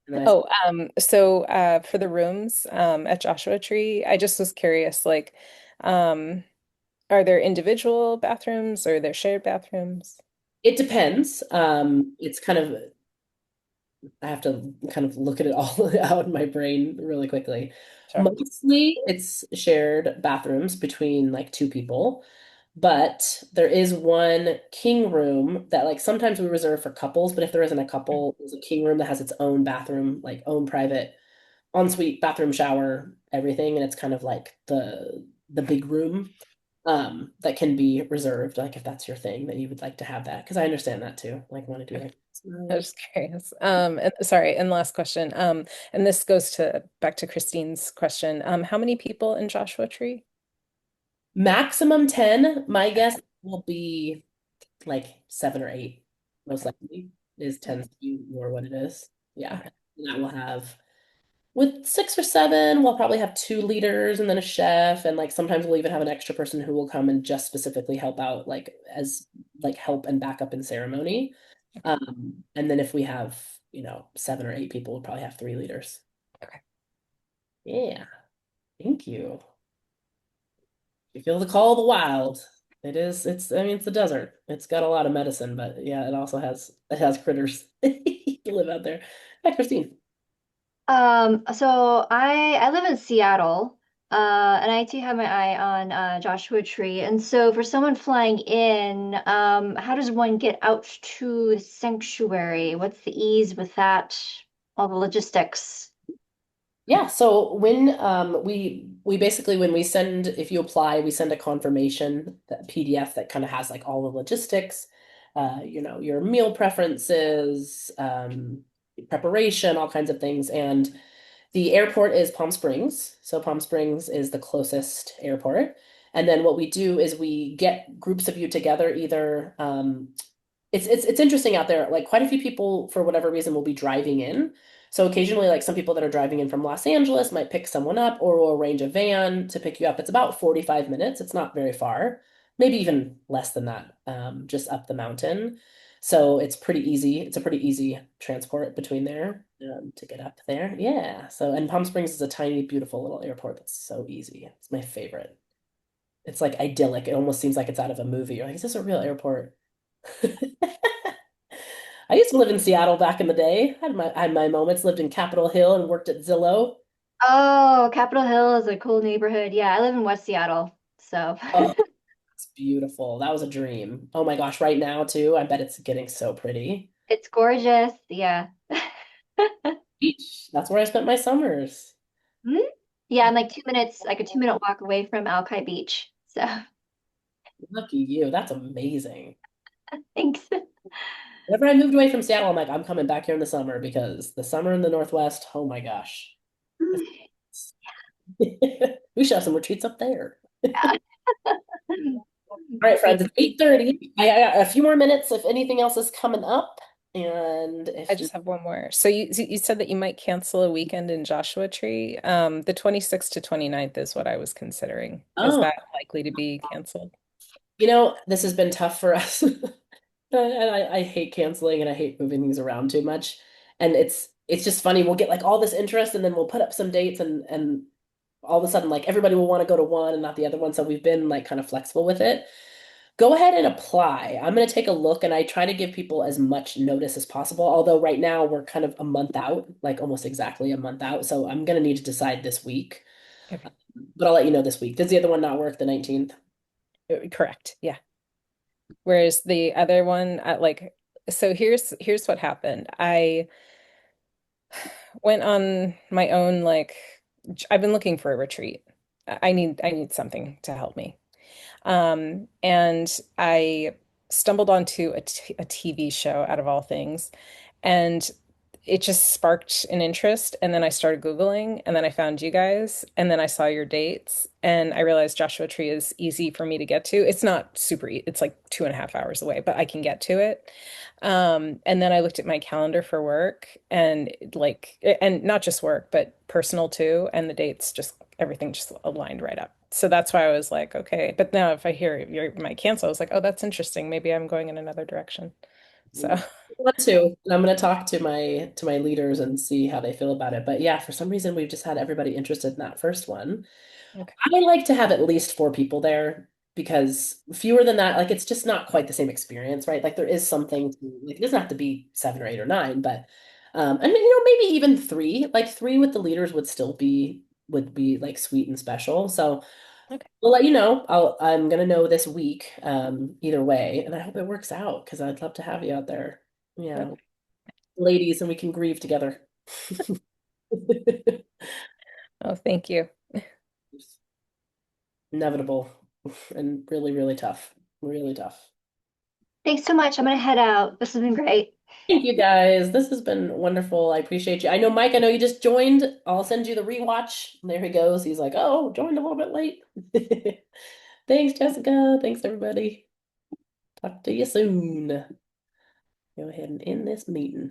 And then Oh, so for the rooms at Joshua Tree, I just was curious, like, um, are there individual bathrooms or are there shared bathrooms? it depends. It's kind of, I have to kind of look at it all out in my brain really quickly. Sure. Mostly it's shared bathrooms between like two people, but there is one king room that like sometimes we reserve for couples, but if there isn't a couple, there's a king room that has its own bathroom, like own private ensuite bathroom, shower, everything, and it's kind of like the big room that can be reserved, like if that's your thing that you would like to have that, because I understand that too, like want to do like I was just curious. And, sorry, and last question. And this goes to back to Christine's question. How many people in Joshua Tree? maximum 10. My guess will be like 7 or 8, most likely is tends to be more what it is. Yeah. Okay. And that will have with 6 or 7, we'll probably have 2 leaders and then a chef, and like sometimes we'll even have an extra person who will come and just specifically help out, like as like help and backup in ceremony. And then if we have, 7 or 8 people, we'll probably have 3 leaders. Okay. Yeah, thank you. You feel the call of the wild. I mean, it's the desert. It's got a lot of medicine, but yeah, it has critters to live out there. Hi, Christine. So I live in Seattle, and I do have my eye on Joshua Tree. And so for someone flying in, how does one get out to the sanctuary? What's the ease with that? All the logistics. Yeah, so when we basically when we send if you apply, we send a confirmation, that PDF that kind of has like all the logistics, your meal preferences, preparation, all kinds of things. And the airport is Palm Springs. So Palm Springs is the closest airport. And then what we do is we get groups of you together, either it's interesting out there. Like quite a few people, for whatever reason, will be driving in. So occasionally, like some people that are driving in from Los Angeles might pick someone up or will arrange a van to pick you up. It's about 45 minutes. It's not very far, maybe even less than that, just up the mountain. So it's pretty easy. It's a pretty easy transport between there, to get up there. Yeah. So, and Palm Springs is a tiny, beautiful little airport that's so easy. It's my favorite. It's like idyllic. It almost seems like it's out of a movie. You're like, is this a real airport? I used to live in Seattle back in the day. I had my moments, lived in Capitol Hill and worked at Zillow. Oh, Capitol Hill is a cool neighborhood. Yeah, I live in West Seattle, so Oh, it's beautiful. That was a dream. Oh my gosh, right now too, I bet it's getting so pretty. it's gorgeous. Yeah. Beach. That's where I spent my summers. Hmm? Yeah, I'm like 2 minutes, like a 2-minute walk away from Alki Beach. So Lucky you. That's amazing. thanks. Whenever I moved away from Seattle, I'm like, I'm coming back here in the summer because the summer in the Northwest, oh my gosh. We should have some retreats up there. All right, friends, it's 8:30. I got a few more minutes if anything else is coming up. And I if just have one more. So you said that you might cancel a weekend in Joshua Tree. The 26th to 29th is what I was considering. Is oh, that likely to be canceled? this has been tough for us. And I hate canceling and I hate moving things around too much. And it's just funny. We'll get like all this interest and then we'll put up some dates and all of a sudden like everybody will want to go to one and not the other one. So we've been like kind of flexible with it. Go ahead and apply. I'm going to take a look and I try to give people as much notice as possible. Although right now we're kind of a month out, like almost exactly a month out. So I'm going to need to decide this week. Okay. But I'll let you know this week. Does the other one not work the 19th? Correct. Yeah. Whereas the other one, so here's what happened. went on my own, like I've been looking for a retreat. I need something to help me. And I stumbled onto a TV show out of all things, and it just sparked an interest. And then I started Googling, and then I found you guys, and then I saw your dates, and I realized Joshua Tree is easy for me to get to. It's not super, it's like 2.5 hours away, but I can get to it. And then I looked at my calendar for work and like, and not just work, but personal too. And the dates just, everything just aligned right up. So that's why I was like, okay. But now if I hear you might cancel, I was like, oh, that's interesting. Maybe I'm going in another direction. So, Want to, and I'm going to talk to my leaders and see how they feel about it. But yeah, for some reason we've just had everybody interested in that first one. okay. I like to have at least 4 people there because fewer than that, like it's just not quite the same experience, right? Like there is something to, like it doesn't have to be 7 or 8 or 9, but I mean, maybe even 3. Like 3 with the leaders would be like sweet and special. So Okay. we'll let you know. I'm gonna know this week, either way, and I hope it works out because I'd love to have you out there. Yeah, Okay. ladies, and we can grieve together. Oh, thank you. Inevitable and really, really tough. Really tough. Thanks so much. I'm gonna head out. This has been great. Thank you guys. This has been wonderful. I appreciate you. I know, Mike, I know you just joined. I'll send you the rewatch. There he goes. He's like, oh, joined a little bit late. Thanks, Jessica. Thanks, everybody. Talk to you soon. Go ahead and end this meeting.